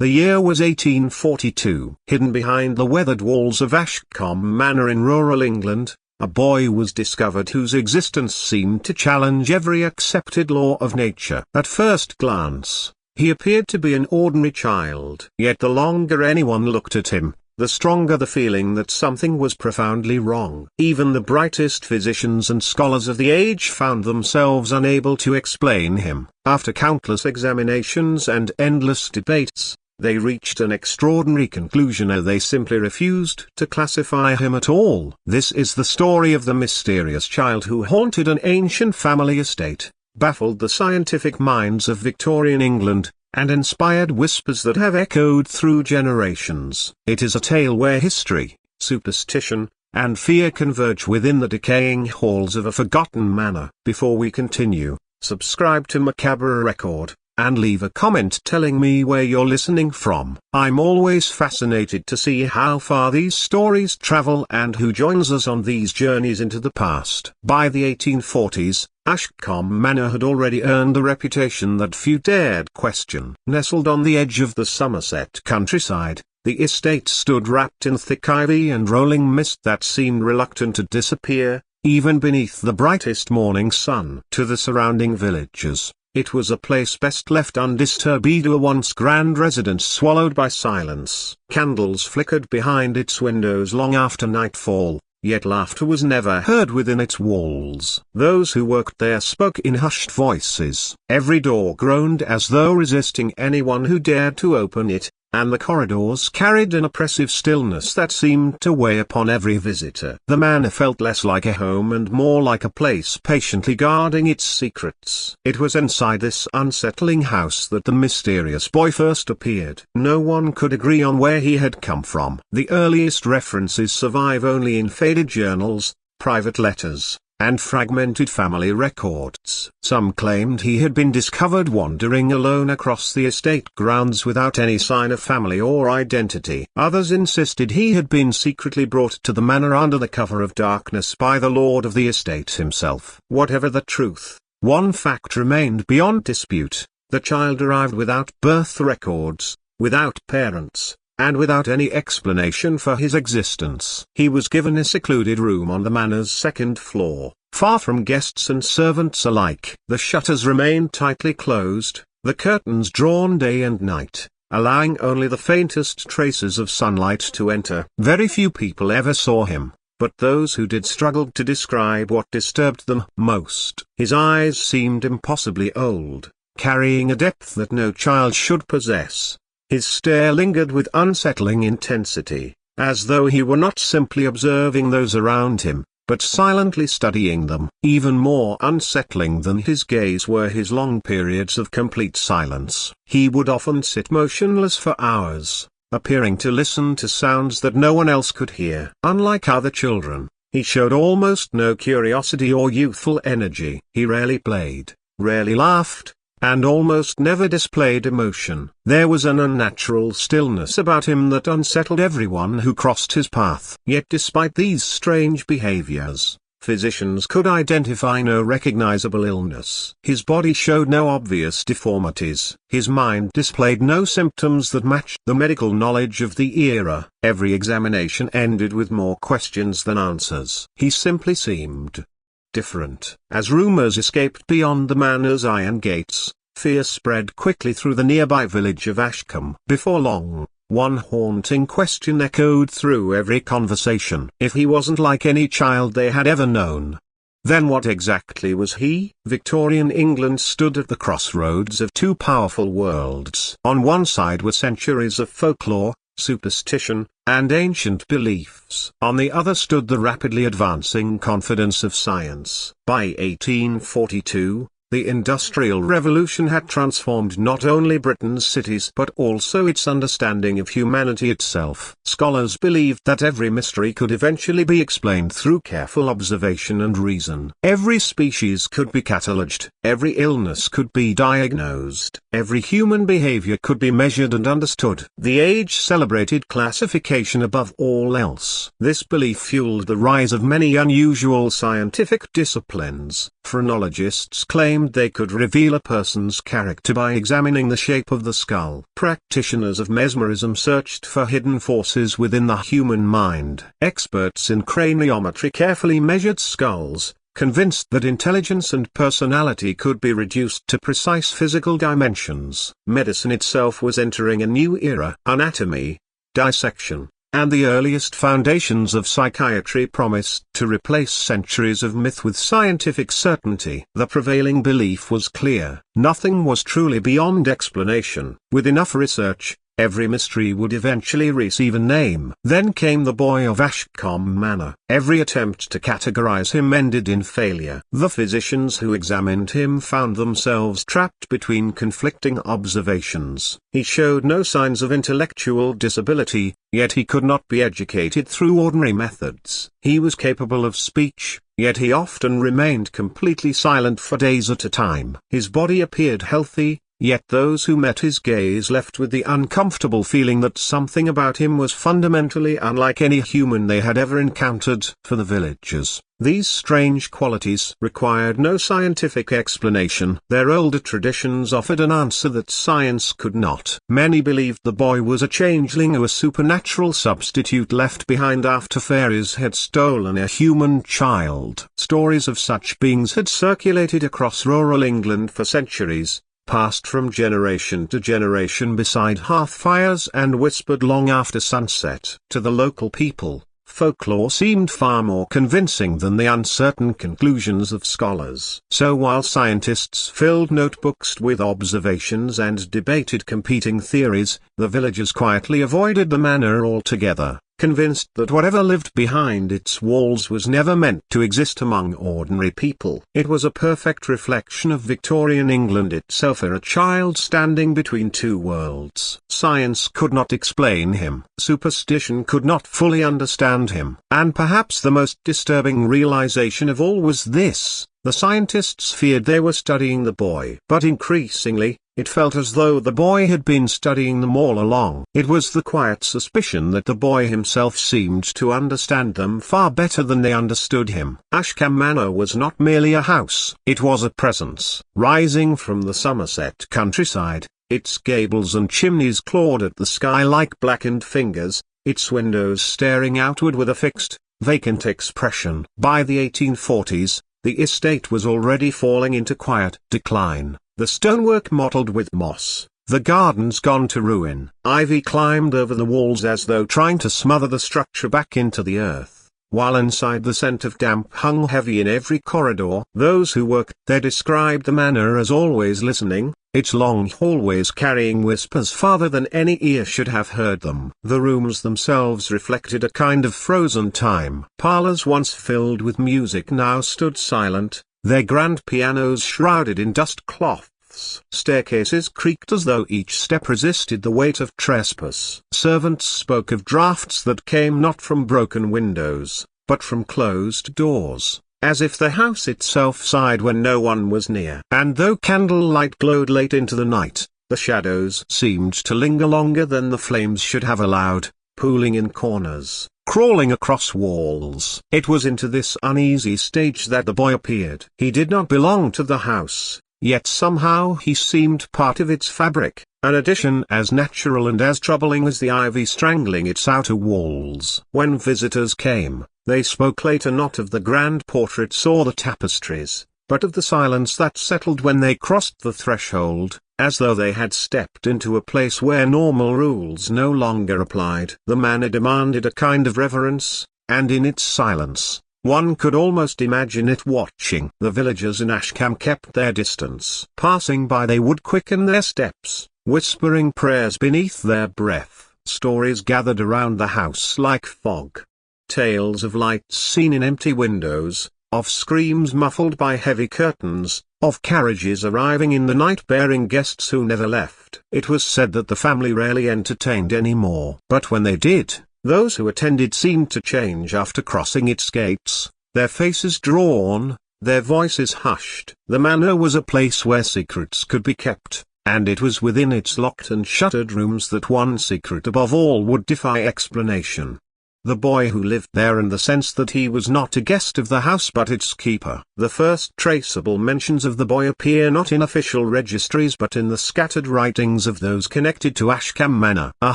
The year was 1842. Hidden behind the weathered walls of Ashcombe Manor in rural England, a boy was discovered whose existence seemed to challenge every accepted law of nature. At first glance, he appeared to be an ordinary child. Yet the longer anyone looked at him, the stronger the feeling that something was profoundly wrong. Even the brightest physicians and scholars of the age found themselves unable to explain him. After countless examinations and endless debates, they reached an extraordinary conclusion: they simply refused to classify him at all. This is the story of the mysterious child who haunted an ancient family estate, baffled the scientific minds of Victorian England, and inspired whispers that have echoed through generations. It is a tale where history, superstition, and fear converge within the decaying halls of a forgotten manor. Before we continue, subscribe to Macabre Record, and leave a comment telling me where you're listening from. I'm always fascinated to see how far these stories travel and who joins us on these journeys into the past. By the 1840s, Ashcombe Manor had already earned a reputation that few dared question. Nestled on the edge of the Somerset countryside, the estate stood wrapped in thick ivy and rolling mist that seemed reluctant to disappear, even beneath the brightest morning sun. To the surrounding villagers, it was a place best left undisturbed, a once grand residence swallowed by silence. Candles flickered behind its windows long after nightfall, yet laughter was never heard within its walls. Those who worked there spoke in hushed voices. Every door groaned as though resisting anyone who dared to open it, and the corridors carried an oppressive stillness that seemed to weigh upon every visitor. The manor felt less like a home and more like a place patiently guarding its secrets. It was inside this unsettling house that the mysterious boy first appeared. No one could agree on where he had come from. The earliest references survive only in faded journals, private letters, and fragmented family records. Some claimed he had been discovered wandering alone across the estate grounds without any sign of family or identity. Others insisted he had been secretly brought to the manor under the cover of darkness by the lord of the estate himself. Whatever the truth, one fact remained beyond dispute: the child arrived without birth records, without parents, and without any explanation for his existence. He was given a secluded room on the manor's second floor, far from guests and servants alike. The shutters remained tightly closed, the curtains drawn day and night, allowing only the faintest traces of sunlight to enter. Very few people ever saw him, but those who did struggled to describe what disturbed them most. His eyes seemed impossibly old, carrying a depth that no child should possess. His stare lingered with unsettling intensity, as though he were not simply observing those around him, but silently studying them. Even more unsettling than his gaze were his long periods of complete silence. He would often sit motionless for hours, appearing to listen to sounds that no one else could hear. Unlike other children, he showed almost no curiosity or youthful energy. He rarely played, rarely laughed, and almost never displayed emotion. There was an unnatural stillness about him that unsettled everyone who crossed his path. Yet despite these strange behaviors, physicians could identify no recognizable illness. His body showed no obvious deformities. His mind displayed no symptoms that matched the medical knowledge of the era. Every examination ended with more questions than answers. He simply seemed different. As rumors escaped beyond the manor's iron gates, fear spread quickly through the nearby village of Ashcombe. Before long, one haunting question echoed through every conversation: if he wasn't like any child they had ever known, then what exactly was he? Victorian England stood at the crossroads of two powerful worlds. On one side were centuries of folklore, superstition, and ancient beliefs. On the other stood the rapidly advancing confidence of science. By 1842, the Industrial Revolution had transformed not only Britain's cities but also its understanding of humanity itself. Scholars believed that every mystery could eventually be explained through careful observation and reason. Every species could be catalogued, every illness could be diagnosed. every human behavior could be measured and understood. The age celebrated classification above all else. This belief fueled the rise of many unusual scientific disciplines. Phrenologists claimed they could reveal a person's character by examining the shape of the skull. Practitioners of mesmerism searched for hidden forces within the human mind. Experts in craniometry carefully measured skulls, convinced that intelligence and personality could be reduced to precise physical dimensions. Medicine itself was entering a new era. Anatomy, dissection, and the earliest foundations of psychiatry promised to replace centuries of myth with scientific certainty. The prevailing belief was clear: nothing was truly beyond explanation. With enough research, every mystery would eventually receive a name. Then came the boy of Ashcombe Manor. Every attempt to categorize him ended in failure. The physicians who examined him found themselves trapped between conflicting observations. He showed no signs of intellectual disability, yet he could not be educated through ordinary methods. He was capable of speech, yet he often remained completely silent for days at a time. His body appeared healthy, yet those who met his gaze left with the uncomfortable feeling that something about him was fundamentally unlike any human they had ever encountered. For the villagers, these strange qualities required no scientific explanation. Their older traditions offered an answer that science could not. Many believed the boy was a changeling or a supernatural substitute left behind after fairies had stolen a human child. Stories of such beings had circulated across rural England for centuries, passed from generation to generation beside hearth fires and whispered long after sunset. To the local people, folklore seemed far more convincing than the uncertain conclusions of scholars. So while scientists filled notebooks with observations and debated competing theories, the villagers quietly avoided the manor altogether, convinced that whatever lived behind its walls was never meant to exist among ordinary people. It was a perfect reflection of Victorian England itself, a child standing between two worlds. Science could not explain him. Superstition could not fully understand him. And perhaps the most disturbing realization of all was this: the scientists feared they were studying the boy. But increasingly, it felt as though the boy had been studying them all along. It was the quiet suspicion that the boy himself seemed to understand them far better than they understood him. Ashcombe Manor was not merely a house. It was a presence. Rising from the Somerset countryside, its gables and chimneys clawed at the sky like blackened fingers, its windows staring outward with a fixed, vacant expression. By the 1840s, the estate was already falling into quiet decline. The stonework mottled with moss, the gardens gone to ruin. Ivy climbed over the walls as though trying to smother the structure back into the earth, while inside the scent of damp hung heavy in every corridor. Those who worked there described the manor as always listening, its long hallways carrying whispers farther than any ear should have heard them. The rooms themselves reflected a kind of frozen time. Parlors once filled with music now stood silent, their grand pianos shrouded in dust cloths. Staircases creaked as though each step resisted the weight of trespass. Servants spoke of drafts that came not from broken windows, but from closed doors, as if the house itself sighed when no one was near. And though candlelight glowed late into the night, the shadows seemed to linger longer than the flames should have allowed, pooling in corners, crawling across walls. It was into this uneasy stage that the boy appeared. He did not belong to the house, yet somehow he seemed part of its fabric, an addition as natural and as troubling as the ivy strangling its outer walls. When visitors came, they spoke later not of the grand portraits or the tapestries, but of the silence that settled when they crossed the threshold, as though they had stepped into a place where normal rules no longer applied. The manor demanded a kind of reverence, and in its silence, one could almost imagine it watching. The villagers in Ashcombe kept their distance. Passing by they would quicken their steps, whispering prayers beneath their breath. Stories gathered around the house like fog. Tales of lights seen in empty windows, of screams muffled by heavy curtains, of carriages arriving in the night bearing guests who never left. It was said that the family rarely entertained anymore. But when they did, those who attended seemed to change after crossing its gates, their faces drawn, their voices hushed. The manor was a place where secrets could be kept, and it was within its locked and shuttered rooms that one secret above all would defy explanation. The boy who lived there, and the sense that he was not a guest of the house but its keeper. The first traceable mentions of the boy appear not in official registries but in the scattered writings of those connected to Ashcombe Manor. A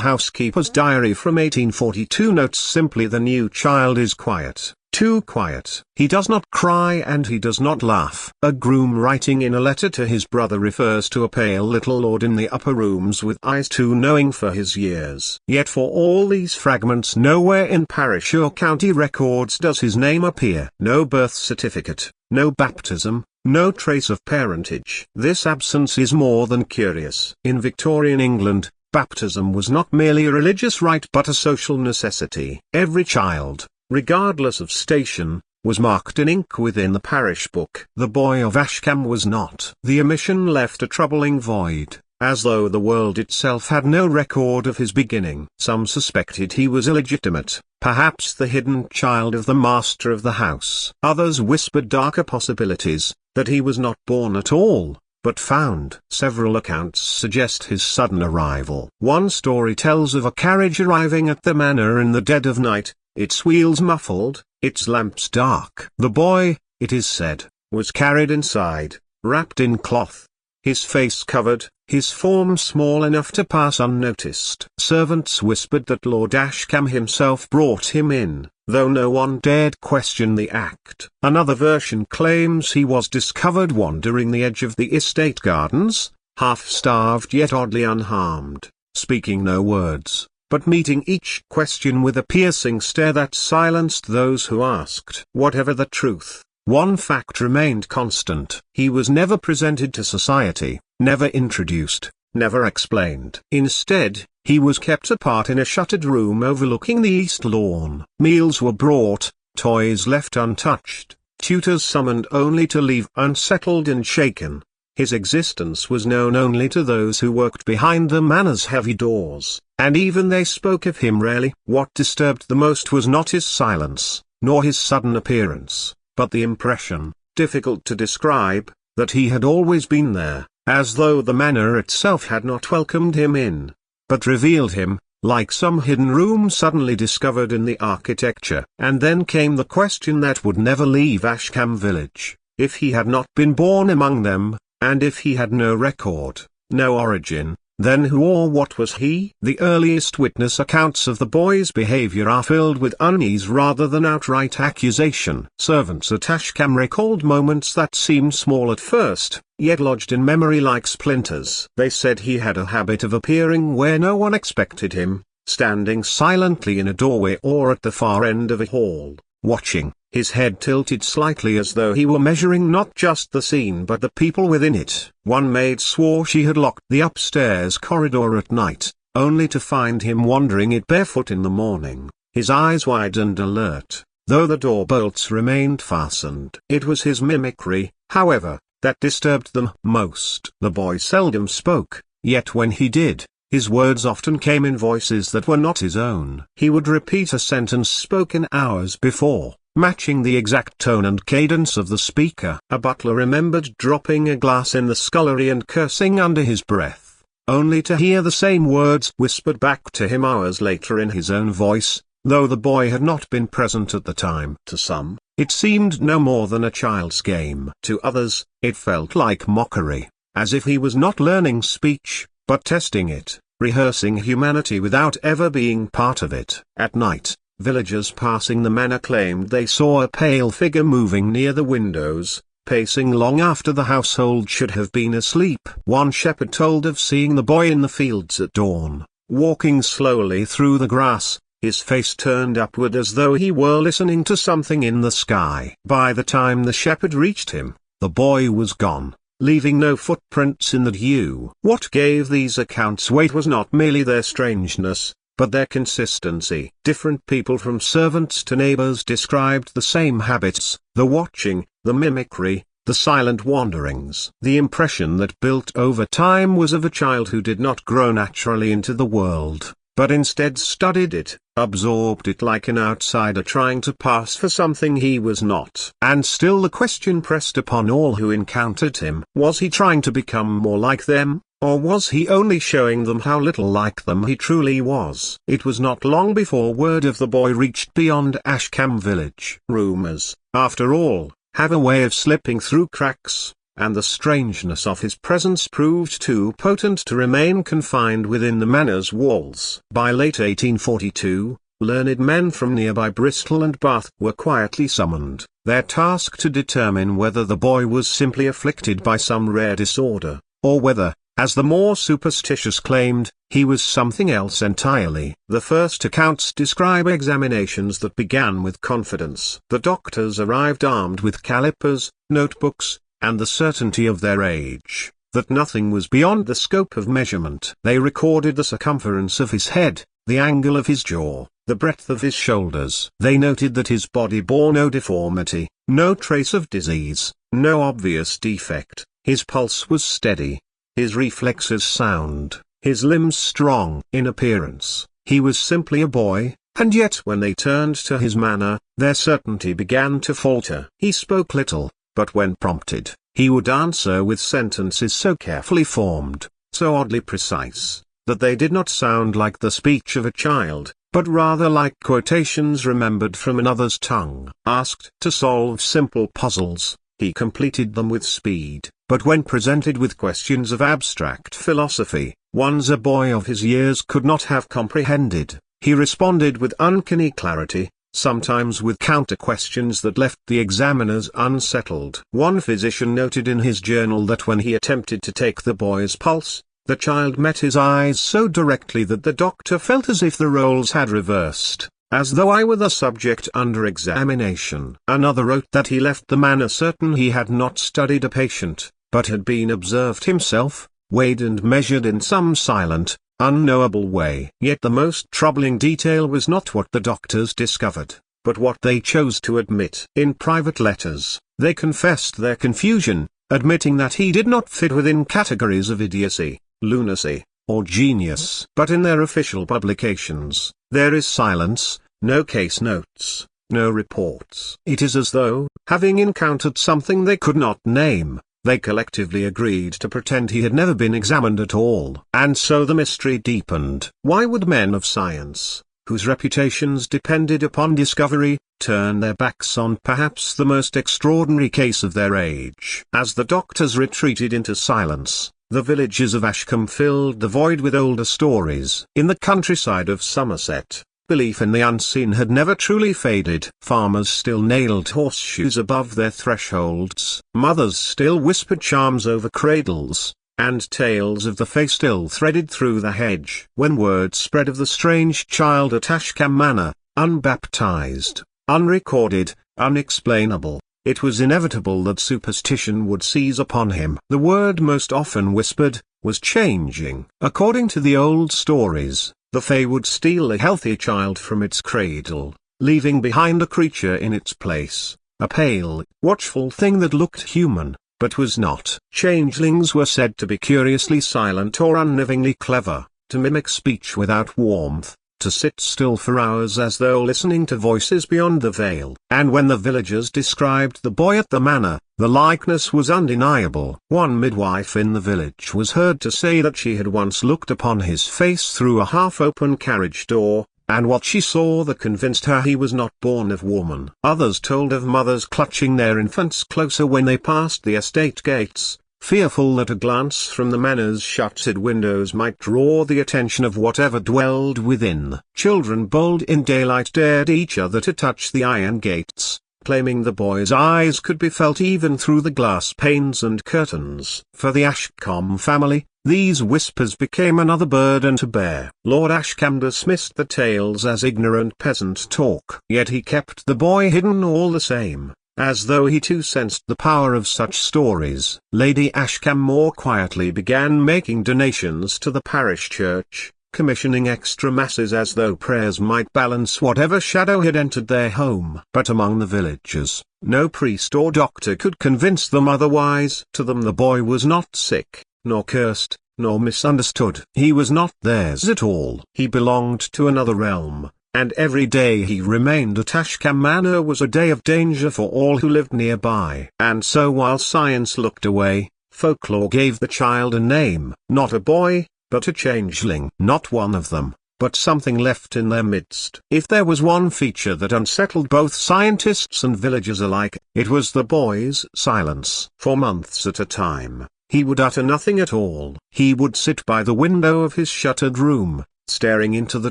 housekeeper's diary from 1842 notes simply, "The new child is quiet. Too quiet. He does not cry and he does not laugh." A groom writing in a letter to his brother refers to a pale little lord in the upper rooms with eyes too knowing for his years. Yet for all these fragments nowhere in parish or county records does his name appear. No birth certificate, no baptism, no trace of parentage. This absence is more than curious. In Victorian England, baptism was not merely a religious rite but a social necessity. Every child, regardless of station, was marked in ink within the parish book. The boy of Ashcombe was not. The omission left a troubling void, as though the world itself had no record of his beginning. Some suspected he was illegitimate, perhaps the hidden child of the master of the house. Others whispered darker possibilities, that he was not born at all, but found. Several accounts suggest his sudden arrival. One story tells of a carriage arriving at the manor in the dead of night, its wheels muffled, its lamps dark. The boy, it is said, was carried inside, wrapped in cloth, his face covered, his form small enough to pass unnoticed. Servants whispered that Lord Ashcombe himself brought him in, though no one dared question the act. Another version claims he was discovered wandering the edge of the estate gardens, half-starved yet oddly unharmed, speaking no words, but meeting each question with a piercing stare that silenced those who asked. Whatever the truth, one fact remained constant: he was never presented to society, never introduced, never explained. Instead, he was kept apart in a shuttered room overlooking the east lawn. Meals were brought, toys left untouched, tutors summoned only to leave unsettled and shaken. His existence was known only to those who worked behind the manor's heavy doors, and even they spoke of him rarely. What disturbed the most was not his silence, nor his sudden appearance, but the impression, difficult to describe, that he had always been there, as though the manor itself had not welcomed him in, but revealed him, like some hidden room suddenly discovered in the architecture. And then came the question that would never leave Ashcombe village: if he had not been born among them, and if he had no record, no origin, then who or what was he? The earliest witness accounts of the boy's behavior are filled with unease rather than outright accusation. Servants at Ashcombe recalled moments that seemed small at first, yet lodged in memory like splinters. They said he had a habit of appearing where no one expected him, standing silently in a doorway or at the far end of a hall, watching, his head tilted slightly as though he were measuring not just the scene but the people within it. One maid swore she had locked the upstairs corridor at night, only to find him wandering it barefoot in the morning, his eyes wide and alert, though the door bolts remained fastened. It was his mimicry, however, that disturbed them most. The boy seldom spoke, yet when he did, his words often came in voices that were not his own. He would repeat a sentence spoken hours before, matching the exact tone and cadence of the speaker. A butler remembered dropping a glass in the scullery and cursing under his breath, only to hear the same words whispered back to him hours later in his own voice, though the boy had not been present at the time. To some, it seemed no more than a child's game. To others, it felt like mockery, as if he was not learning speech, but testing it, rehearsing humanity without ever being part of it. At night, villagers passing the manor claimed they saw a pale figure moving near the windows, pacing long after the household should have been asleep. One shepherd told of seeing the boy in the fields at dawn, walking slowly through the grass, his face turned upward as though he were listening to something in the sky. By the time the shepherd reached him, the boy was gone, leaving no footprints in the dew. What gave these accounts weight was not merely their strangeness, but their consistency. Different people from servants to neighbors described the same habits: the watching, the mimicry, the silent wanderings. The impression that built over time was of a child who did not grow naturally into the world, but instead studied it, absorbed it like an outsider trying to pass for something he was not. And still the question pressed upon all who encountered him: was he trying to become more like them? Or was he only showing them how little like them he truly was? It was not long before word of the boy reached beyond Ashcombe village. Rumours, after all, have a way of slipping through cracks, and the strangeness of his presence proved too potent to remain confined within the manor's walls. By late 1842, learned men from nearby Bristol and Bath were quietly summoned, their task to determine whether the boy was simply afflicted by some rare disorder, or whether, as the more superstitious claimed, he was something else entirely. The first accounts describe examinations that began with confidence. The doctors arrived armed with calipers, notebooks, and the certainty of their age, that nothing was beyond the scope of measurement. They recorded the circumference of his head, the angle of his jaw, the breadth of his shoulders. They noted that his body bore no deformity, no trace of disease, no obvious defect. His pulse was steady, his reflexes sound, his limbs strong. In appearance, he was simply a boy, and yet when they turned to his manner, their certainty began to falter. He spoke little, but when prompted, he would answer with sentences so carefully formed, so oddly precise, that they did not sound like the speech of a child, but rather like quotations remembered from another's tongue. Asked to solve simple puzzles, he completed them with speed, but when presented with questions of abstract philosophy, ones a boy of his years could not have comprehended, he responded with uncanny clarity, sometimes with counter-questions that left the examiners unsettled. One physician noted in his journal that when he attempted to take the boy's pulse, the child met his eyes so directly that the doctor felt as if the roles had reversed, as though I were the subject under examination. Another wrote that he left the manor certain he had not studied a patient, but had been observed himself, weighed and measured in some silent, unknowable way. Yet the most troubling detail was not what the doctors discovered, but what they chose to admit. In private letters, they confessed their confusion, admitting that he did not fit within categories of idiocy, lunacy, or genius. But in their official publications, there is silence, no case notes, no reports. It is as though, having encountered something they could not name, they collectively agreed to pretend he had never been examined at all. And so the mystery deepened. Why would men of science, whose reputations depended upon discovery, turn their backs on perhaps the most extraordinary case of their age? As the doctors retreated into silence, the villagers of Ashcombe filled the void with older stories. In the countryside of Somerset, belief in the unseen had never truly faded. Farmers still nailed horseshoes above their thresholds, mothers still whispered charms over cradles, and tales of the Fae still threaded through the hedge. When word spread of the strange child at Ashcombe Manor, unbaptized, unrecorded, unexplainable, it was inevitable that superstition would seize upon him. The word most often whispered was changing. According to the old stories, the Fae would steal a healthy child from its cradle, leaving behind a creature in its place, a pale, watchful thing that looked human, but was not. Changelings were said to be curiously silent or unnervingly clever, to mimic speech without warmth, to sit still for hours as though listening to voices beyond the veil. And when the villagers described the boy at the manor, the likeness was undeniable. One midwife in the village was heard to say that she had once looked upon his face through a half-open carriage door, and what she saw that convinced her he was not born of woman. Others told of mothers clutching their infants closer when they passed the estate gates, fearful that a glance from the manor's shuttered windows might draw the attention of whatever dwelled within. Children bold in daylight dared each other to touch the iron gates, claiming the boy's eyes could be felt even through the glass panes and curtains. For the Ashcombe family, these whispers became another burden to bear. Lord Ashcombe dismissed the tales as ignorant peasant talk. Yet he kept the boy hidden all the same, as though he too sensed the power of such stories. Lady Ashcombe more quietly began making donations to the parish church, commissioning extra masses as though prayers might balance whatever shadow had entered their home. But among the villagers, no priest or doctor could convince them otherwise. To them the boy was not sick, nor cursed, nor misunderstood. He was not theirs at all. He belonged to another realm, and every day he remained at Ashcombe Manor was a day of danger for all who lived nearby. And so while science looked away, Folklore gave the child a name, not a boy, but a changeling. Not one of them, but something left in their midst. If there was one feature that unsettled both scientists and villagers alike, it was the boy's silence. For months at a time, he would utter nothing at all. He would sit by the window of his shuttered room, staring into the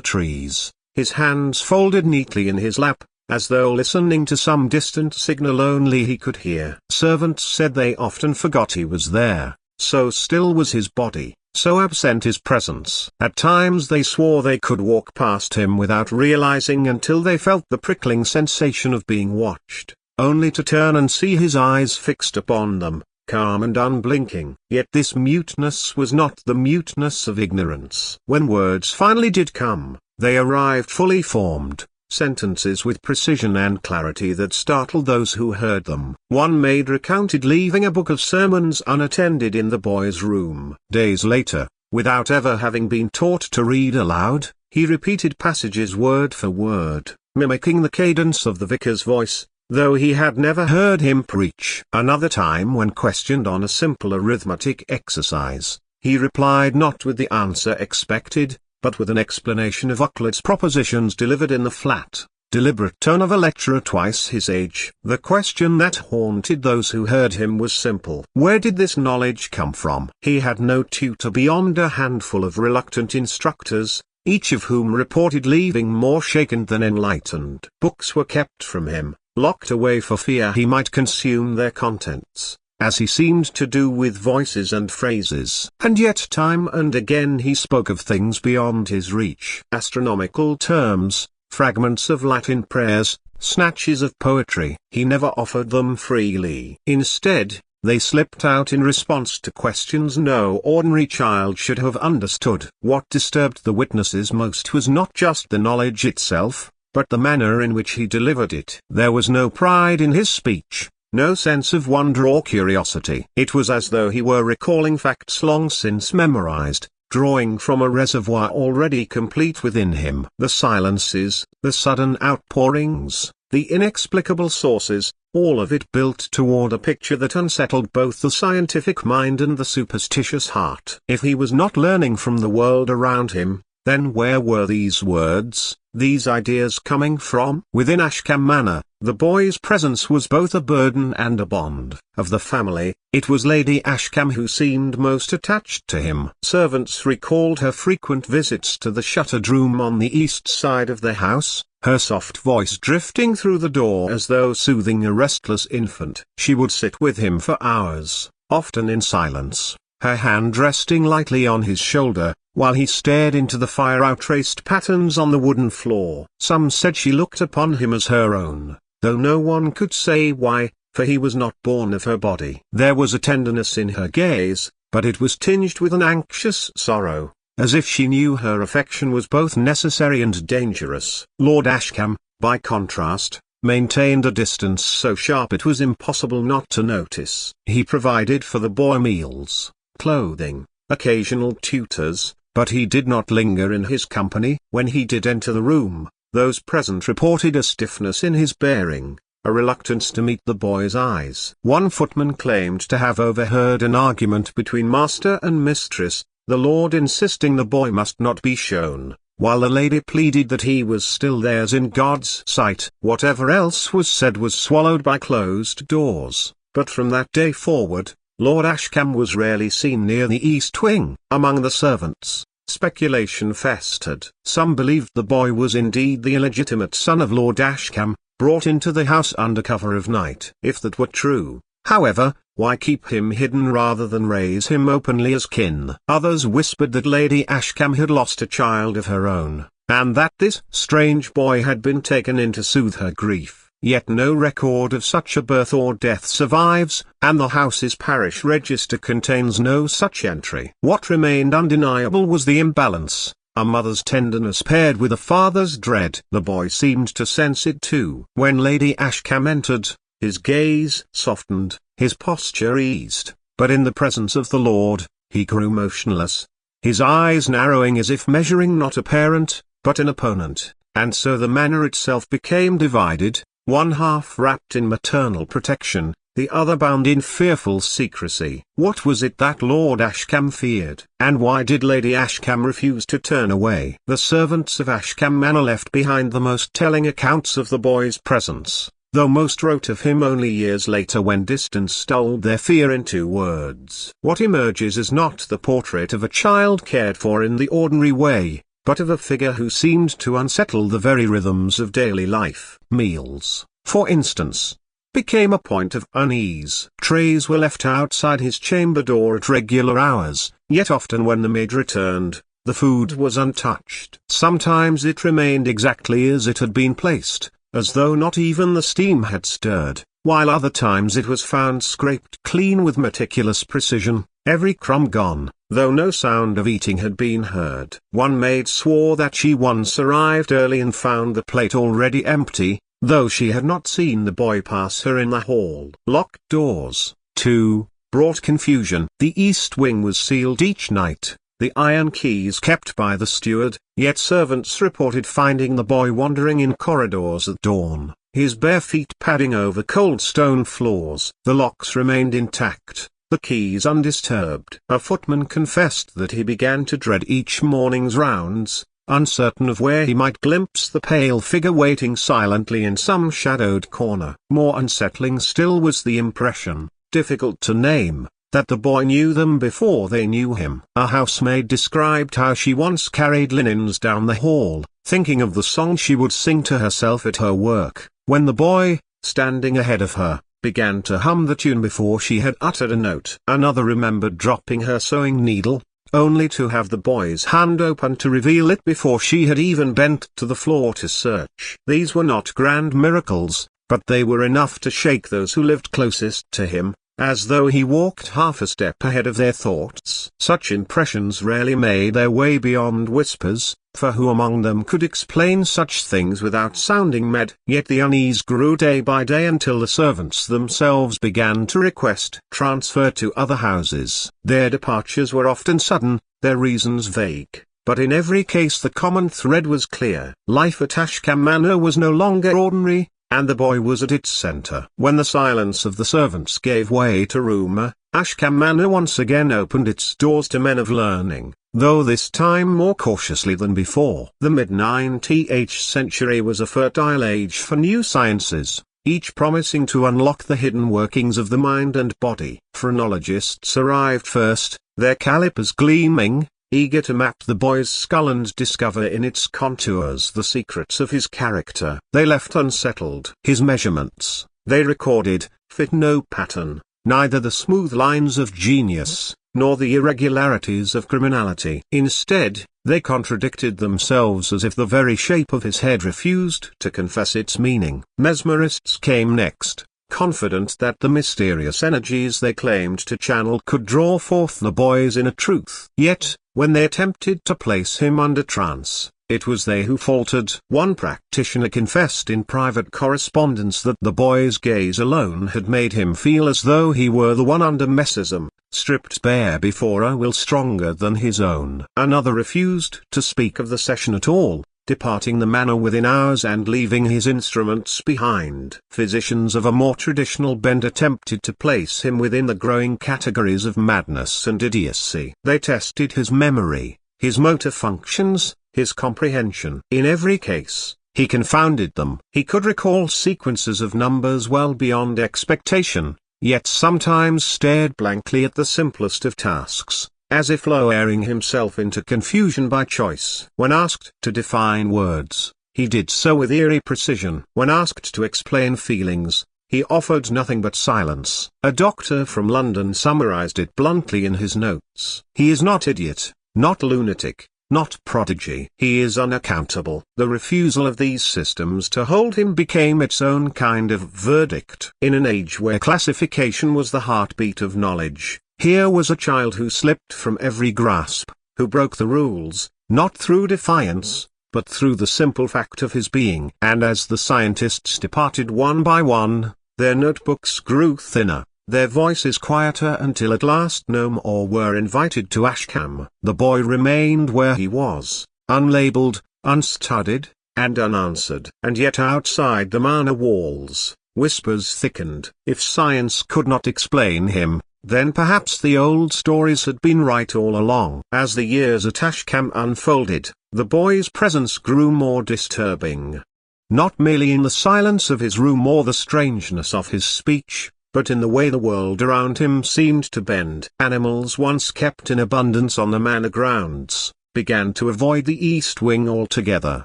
trees, his hands folded neatly in his lap, as though listening to some distant signal only he could hear. Servants said they often forgot he was there, so still was his body, so absent his presence. At times they swore they could walk past him without realizing until they felt the prickling sensation of being watched, only to turn and see his eyes fixed upon them, calm and unblinking. Yet this muteness was not the muteness of ignorance. When words finally did come, they arrived fully formed, sentences with precision and clarity that startled those who heard them. One maid recounted leaving a book of sermons unattended in the boy's room. Days later, without ever having been taught to read aloud, he repeated passages word for word, mimicking the cadence of the vicar's voice, though he had never heard him preach. Another time, when questioned on a simple arithmetic exercise, he replied not with the answer expected, but with an explanation of Euclid's propositions delivered in the flat, deliberate tone of a lecturer twice his age. The question that haunted those who heard him was simple. Where did this knowledge come from? He had no tutor beyond a handful of reluctant instructors, each of whom reported leaving more shaken than enlightened. Books were kept from him, locked away for fear he might consume their contents, as he seemed to do with voices and phrases. And yet time and again he spoke of things beyond his reach. Astronomical terms, fragments of Latin prayers, snatches of poetry. He never offered them freely. Instead, they slipped out in response to questions no ordinary child should have understood. What disturbed the witnesses most was not just the knowledge itself, but the manner in which he delivered it. There was no pride in his speech, no sense of wonder or curiosity. It was as though he were recalling facts long since memorized, drawing from a reservoir already complete within him. The silences, the sudden outpourings, the inexplicable sources, all of it built toward a picture that unsettled both the scientific mind and the superstitious heart. If he was not learning from the world around him, then where were these words, these ideas coming from? Within Ashcombe Manor, the boy's presence was both a burden and a bond. Of the family, it was Lady Ashcombe who seemed most attached to him. Servants recalled her frequent visits to the shuttered room on the east side of the house, her soft voice drifting through the door as though soothing a restless infant. She would sit with him for hours, often in silence, her hand resting lightly on his shoulder, while he stared into the fire-outraced patterns on the wooden floor. Some said she looked upon him as her own, though no one could say why, for he was not born of her body. There was a tenderness in her gaze, but it was tinged with an anxious sorrow, as if she knew her affection was both necessary and dangerous. Lord Ashcombe, by contrast, maintained a distance so sharp it was impossible not to notice. He provided for the boy meals, clothing, occasional tutors, but he did not linger in his company. When he did enter the room, those present reported a stiffness in his bearing, a reluctance to meet the boy's eyes. One footman claimed to have overheard an argument between master and mistress, the lord insisting the boy must not be shown, while the lady pleaded that he was still theirs in God's sight. Whatever else was said was swallowed by closed doors, but from that day forward, Lord Ashcombe was rarely seen near the east wing. Among the servants, speculation festered. Some believed the boy was indeed the illegitimate son of Lord Ashcombe, brought into the house under cover of night. If that were true, however, why keep him hidden rather than raise him openly as kin? Others whispered that Lady Ashcombe had lost a child of her own, and that this strange boy had been taken in to soothe her grief. Yet no record of such a birth or death survives, and the house's parish register contains no such entry. What remained undeniable was the imbalance, a mother's tenderness paired with a father's dread. The boy seemed to sense it too. When Lady Ashcombe entered, his gaze softened, his posture eased, but in the presence of the Lord, he grew motionless, his eyes narrowing as if measuring not a parent, but an opponent, and so the manor itself became divided, one half wrapped in maternal protection, the other bound in fearful secrecy. What was it that Lord Ashcombe feared? And why did Lady Ashcombe refuse to turn away? The servants of Ashcombe Manor left behind the most telling accounts of the boy's presence, though most wrote of him only years later when distance dulled their fear into words. What emerges is not the portrait of a child cared for in the ordinary way, but of a figure who seemed to unsettle the very rhythms of daily life. Meals, for instance, became a point of unease. Trays were left outside his chamber door at regular hours, yet often when the maid returned, the food was untouched. Sometimes it remained exactly as it had been placed, as though not even the steam had stirred, while other times it was found scraped clean with meticulous precision, every crumb gone, though no sound of eating had been heard. One maid swore that she once arrived early and found the plate already empty, though she had not seen the boy pass her in the hall. Locked doors, too, brought confusion. The east wing was sealed each night, the iron keys kept by the steward, yet servants reported finding the boy wandering in corridors at dawn, his bare feet padding over cold stone floors. The locks remained intact, the keys undisturbed. A footman confessed that he began to dread each morning's rounds, uncertain of where he might glimpse the pale figure waiting silently in some shadowed corner. More unsettling still was the impression, difficult to name, that the boy knew them before they knew him. A housemaid described how she once carried linens down the hall, thinking of the song she would sing to herself at her work, when the boy, standing ahead of her, began to hum the tune before she had uttered a note. Another remembered dropping her sewing needle, only to have the boy's hand open to reveal it before she had even bent to the floor to search. These were not grand miracles, but they were enough to shake those who lived closest to him, as though he walked half a step ahead of their thoughts. Such impressions rarely made their way beyond whispers, for who among them could explain such things without sounding mad? Yet the unease grew day by day until the servants themselves began to request transfer to other houses. Their departures were often sudden, their reasons vague, but in every case the common thread was clear. Life at Ashcombe Manor was no longer ordinary, and the boy was at its center. When the silence of the servants gave way to rumor, Ashcombe Manor once again opened its doors to men of learning, though this time more cautiously than before. The mid-19th century was a fertile age for new sciences, each promising to unlock the hidden workings of the mind and body. Phrenologists arrived first, their calipers gleaming, eager to map the boy's skull and discover in its contours the secrets of his character. They left unsettled his measurements. They recorded, fit no pattern, neither the smooth lines of genius, nor the irregularities of criminality. Instead, they contradicted themselves as if the very shape of his head refused to confess its meaning. Mesmerists came next, confident that the mysterious energies they claimed to channel could draw forth the boy's inner truth. Yet, when they attempted to place him under trance, it was they who faltered. One practitioner confessed in private correspondence that the boy's gaze alone had made him feel as though he were the one under mesmerism, stripped bare before a will stronger than his own. Another refused to speak of the session at all, departing the manor within hours and leaving his instruments behind. Physicians of a more traditional bent attempted to place him within the growing categories of madness and idiocy. They tested his memory, his motor functions, his comprehension. In every case, he confounded them. He could recall sequences of numbers well beyond expectation, yet sometimes stared blankly at the simplest of tasks, as if lowering himself into confusion by choice. When asked to define words, he did so with eerie precision. When asked to explain feelings, he offered nothing but silence. A doctor from London summarized it bluntly in his notes. He is not idiot, not lunatic, not prodigy. He is unaccountable. The refusal of these systems to hold him became its own kind of verdict. In an age where classification was the heartbeat of knowledge, here was a child who slipped from every grasp, who broke the rules, not through defiance, but through the simple fact of his being. And as the scientists departed one by one, their notebooks grew thinner, their voices quieter until at last no more were invited to Ashcombe. The boy remained where he was, unlabeled, unstudied, and unanswered. And yet outside the manor walls, Whispers thickened. If science could not explain him, then perhaps the old stories had been right all along. As the years at Ashcombe unfolded, the boy's presence grew more disturbing. Not merely in the silence of his room or the strangeness of his speech, but in the way the world around him seemed to bend. Animals once kept in abundance on the manor grounds began to avoid the east wing altogether.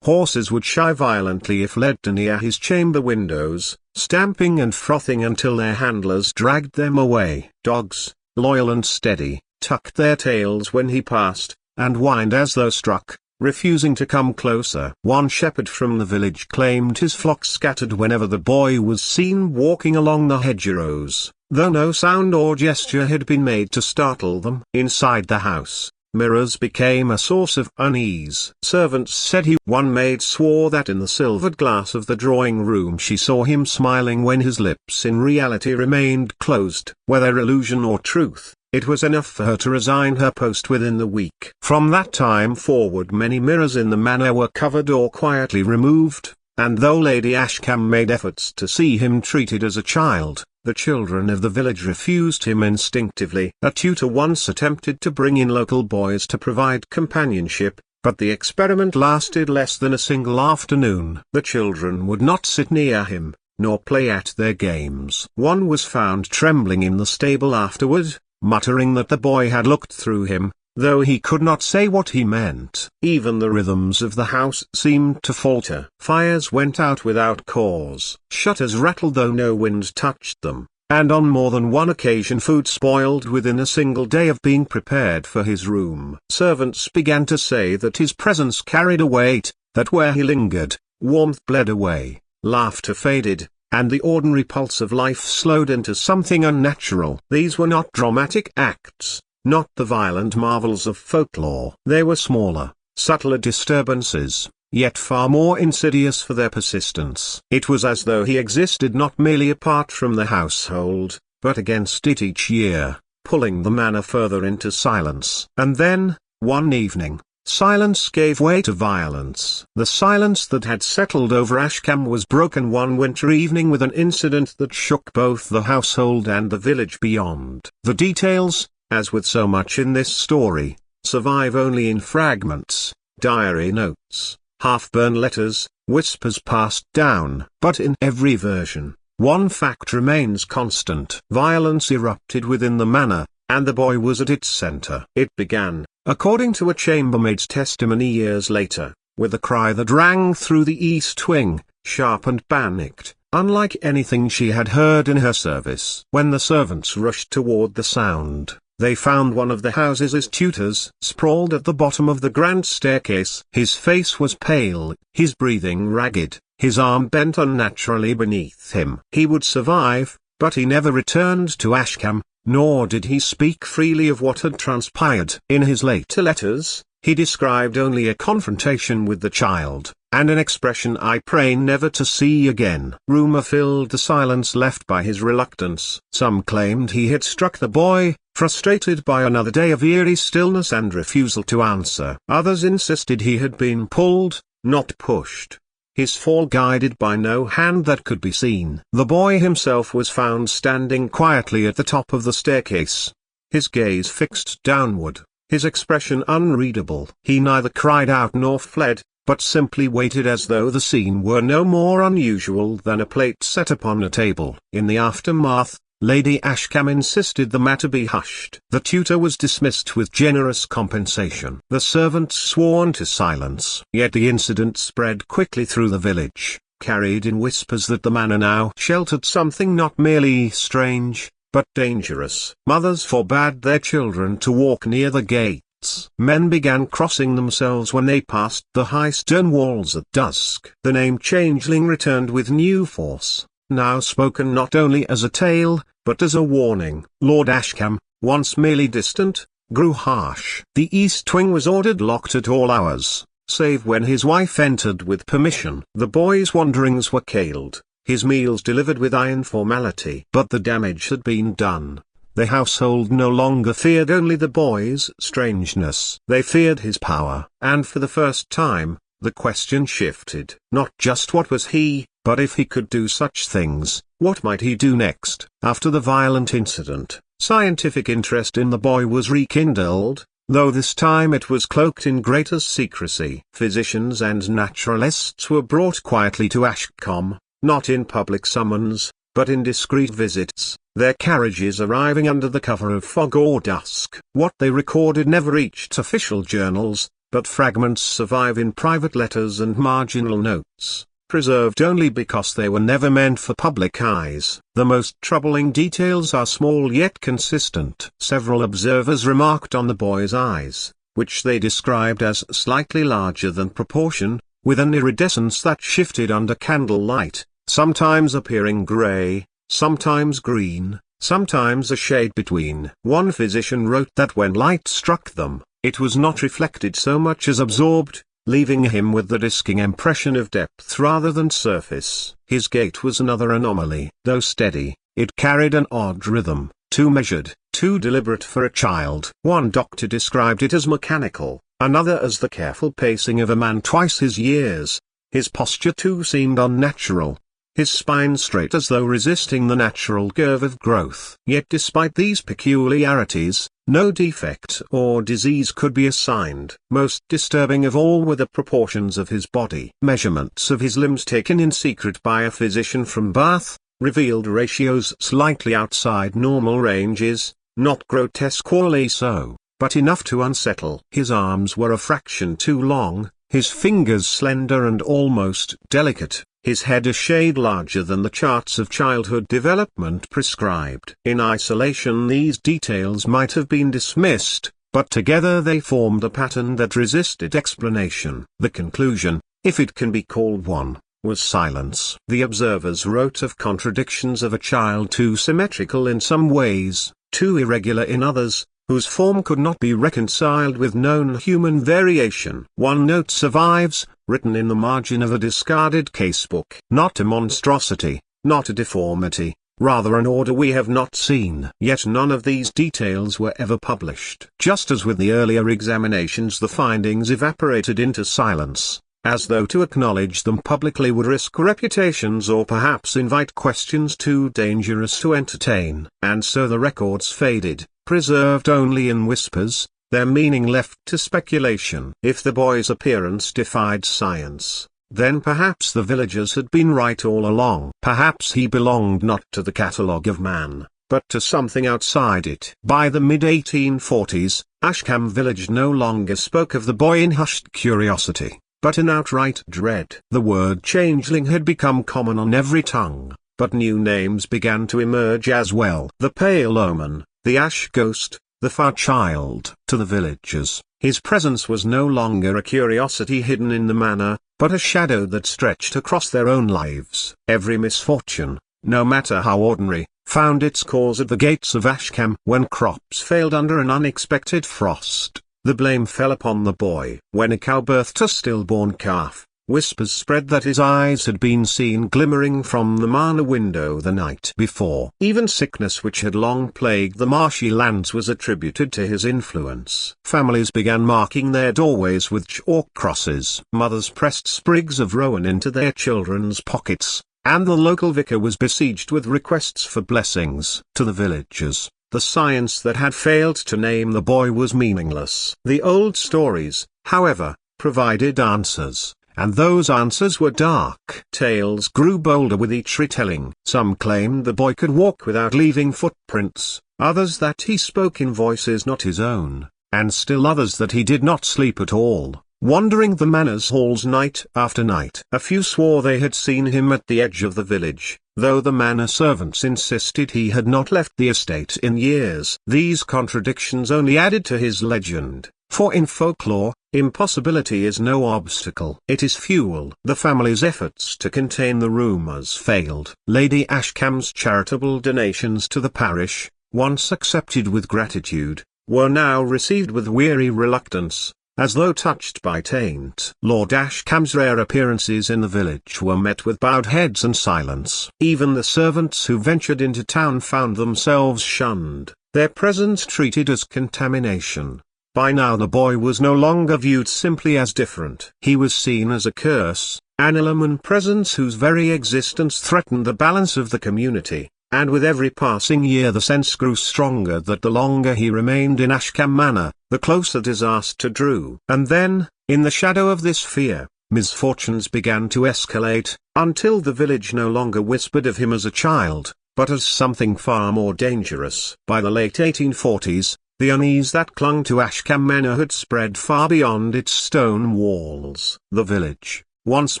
Horses would shy violently if led to near his chamber windows, stamping and frothing until their handlers dragged them away. Dogs, loyal and steady, tucked their tails when he passed, and whined as though struck, refusing to come closer. One shepherd from the village claimed his flock scattered whenever the boy was seen walking along the hedgerows, though no sound or gesture had been made to startle them. Inside the house, mirrors became a source of unease. Servants said one maid swore that in the silvered glass of the drawing room she saw him smiling when his lips in reality remained closed. Whether illusion or truth, it was enough for her to resign her post within the week. From that time forward many mirrors in the manor were covered or quietly removed, and though Lady Ashcombe made efforts to see him treated as a child, the children of the village refused him instinctively. A tutor once attempted to bring in local boys to provide companionship, but the experiment lasted less than a single afternoon. The children would not sit near him, nor play at their games. One was found trembling in the stable afterward, muttering that the boy had looked through him, though he could not say what he meant. Even the rhythms of the house seemed to falter. Fires went out without cause. Shutters rattled though no wind touched them, and on more than one occasion food spoiled within a single day of being prepared for his room. Servants began to say that his presence carried a weight, that where he lingered, warmth bled away, laughter faded, and the ordinary pulse of life slowed into something unnatural. These were not dramatic acts, not the violent marvels of folklore. They were smaller, subtler disturbances, yet far more insidious for their persistence. It was as though he existed not merely apart from the household, but against it each year, pulling the manor further into silence. And then, one evening, silence gave way to violence. The silence that had settled over Ashcombe was broken one winter evening with an incident that shook both the household and the village beyond. The details, as with so much in this story, survive only in fragments, diary notes, half-burned letters, whispers passed down. But in every version, one fact remains constant. Violence erupted within the manor, and the boy was at its center. It began, according to a chambermaid's testimony years later, with a cry that rang through the east wing, sharp and panicked, unlike anything she had heard in her service. When the servants rushed toward the sound, they found one of the house's tutors sprawled at the bottom of the grand staircase. His face was pale, his breathing ragged, his arm bent unnaturally beneath him. He would survive, but he never returned to Ashcombe, nor did he speak freely of what had transpired. In his later letters, he described only a confrontation with the child, and an expression I pray never to see again. Rumour filled the silence left by his reluctance. Some claimed he had struck the boy, frustrated by another day of eerie stillness and refusal to answer. Others insisted he had been pulled, not pushed. His fall guided by no hand that could be seen. The boy himself was found standing quietly at the top of the staircase, his gaze fixed downward, his expression unreadable. He neither cried out nor fled, but simply waited as though the scene were no more unusual than a plate set upon a table. In the aftermath, Lady Ashcombe insisted the matter be hushed. The tutor was dismissed with generous compensation. The servants sworn to silence. Yet the incident spread quickly through the village, carried in whispers that the manor now sheltered something not merely strange, but dangerous. Mothers forbade their children to walk near the gates. Men began crossing themselves when they passed the high stone walls at dusk. The name Changeling returned with new force, now spoken not only as a tale, but as a warning. Lord Ashcombe, once merely distant, grew harsh. The east wing was ordered locked at all hours, save when his wife entered with permission. The boy's wanderings were cailed, his meals delivered with iron formality. But the damage had been done. The household no longer feared only the boy's strangeness. They feared his power. And for the first time, the question shifted. Not just what was he, But if he could do such things, what might he do next? After the violent incident, scientific interest in the boy was rekindled, though this time it was cloaked in greater secrecy. Physicians and naturalists were brought quietly to Ashcombe, not in public summons, but in discreet visits, their carriages arriving under the cover of fog or dusk. What they recorded never reached official journals, but fragments survive in private letters and marginal notes, preserved only because they were never meant for public eyes. The most troubling details are small yet consistent. Several observers remarked on the boy's eyes, which they described as slightly larger than proportion, with an iridescence that shifted under candlelight, sometimes appearing grey, sometimes green, sometimes a shade between. One physician wrote that when light struck them, it was not reflected so much as absorbed, leaving him with the disking impression of depth rather than surface. His gait was another anomaly. Though steady, it carried an odd rhythm, too measured, too deliberate for a child. One doctor described it as mechanical, another as the careful pacing of a man twice his years. His posture too seemed unnatural, his spine straight as though resisting the natural curve of growth. Yet despite these peculiarities, no defect or disease could be assigned. Most disturbing of all were the proportions of his body. Measurements of his limbs taken in secret by a physician from Bath, revealed ratios slightly outside normal ranges, not grotesquely so, but enough to unsettle. His arms were a fraction too long, his fingers slender and almost delicate, his head a shade larger than the charts of childhood development prescribed. In isolation these details might have been dismissed, but together they formed a pattern that resisted explanation. The conclusion, if it can be called one, was silence. The observers wrote of contradictions of a child too symmetrical in some ways, too irregular in others, whose form could not be reconciled with known human variation. One note survives, written in the margin of a discarded casebook. Not a monstrosity, not a deformity, rather an order we have not seen. Yet none of these details were ever published. Just as with the earlier examinations, the findings evaporated into silence, as though to acknowledge them publicly would risk reputations or perhaps invite questions too dangerous to entertain. And so the records faded, preserved only in whispers, their meaning left to speculation. If the boy's appearance defied science, then perhaps the villagers had been right all along. Perhaps he belonged not to the catalogue of man, but to something outside it. By the mid-1840s, Ashcombe village no longer spoke of the boy in hushed curiosity, but in outright dread. The word changeling had become common on every tongue, but new names began to emerge as well. The pale omen, the ash ghost, the far child. To the villagers, his presence was no longer a curiosity hidden in the manor, but a shadow that stretched across their own lives. Every misfortune, no matter how ordinary, found its cause at the gates of Ashcombe. When crops failed under an unexpected frost, the blame fell upon the boy. When a cow birthed a stillborn calf, whispers spread that his eyes had been seen glimmering from the manor window the night before. Even sickness which had long plagued the marshy lands was attributed to his influence. Families began marking their doorways with chalk crosses. Mothers pressed sprigs of rowan into their children's pockets, and the local vicar was besieged with requests for blessings. To the villagers, the science that had failed to name the boy was meaningless. The old stories, however, provided answers, and those answers were dark. Tales grew bolder with each retelling. Some claimed the boy could walk without leaving footprints, others that he spoke in voices not his own, and still others that he did not sleep at all, wandering the manor's halls night after night. A few swore they had seen him at the edge of the village, though the manor servants insisted he had not left the estate in years. These contradictions only added to his legend, for in folklore, impossibility is no obstacle. It is fuel. The family's efforts to contain the rumours failed. Lady Ashcombe's charitable donations to the parish, once accepted with gratitude, were now received with weary reluctance, as though touched by taint. Lord Ashcombe's rare appearances in the village were met with bowed heads and silence. Even the servants who ventured into town found themselves shunned, their presence treated as contamination. By now the boy was no longer viewed simply as different. He was seen as a curse, an alien presence whose very existence threatened the balance of the community, and with every passing year the sense grew stronger that the longer he remained in Ashcombe Manor, the closer disaster drew. And then, in the shadow of this fear, misfortunes began to escalate, until the village no longer whispered of him as a child, but as something far more dangerous. By the late 1840s, the unease that clung to Ashcombe Manor had spread far beyond its stone walls. The village, once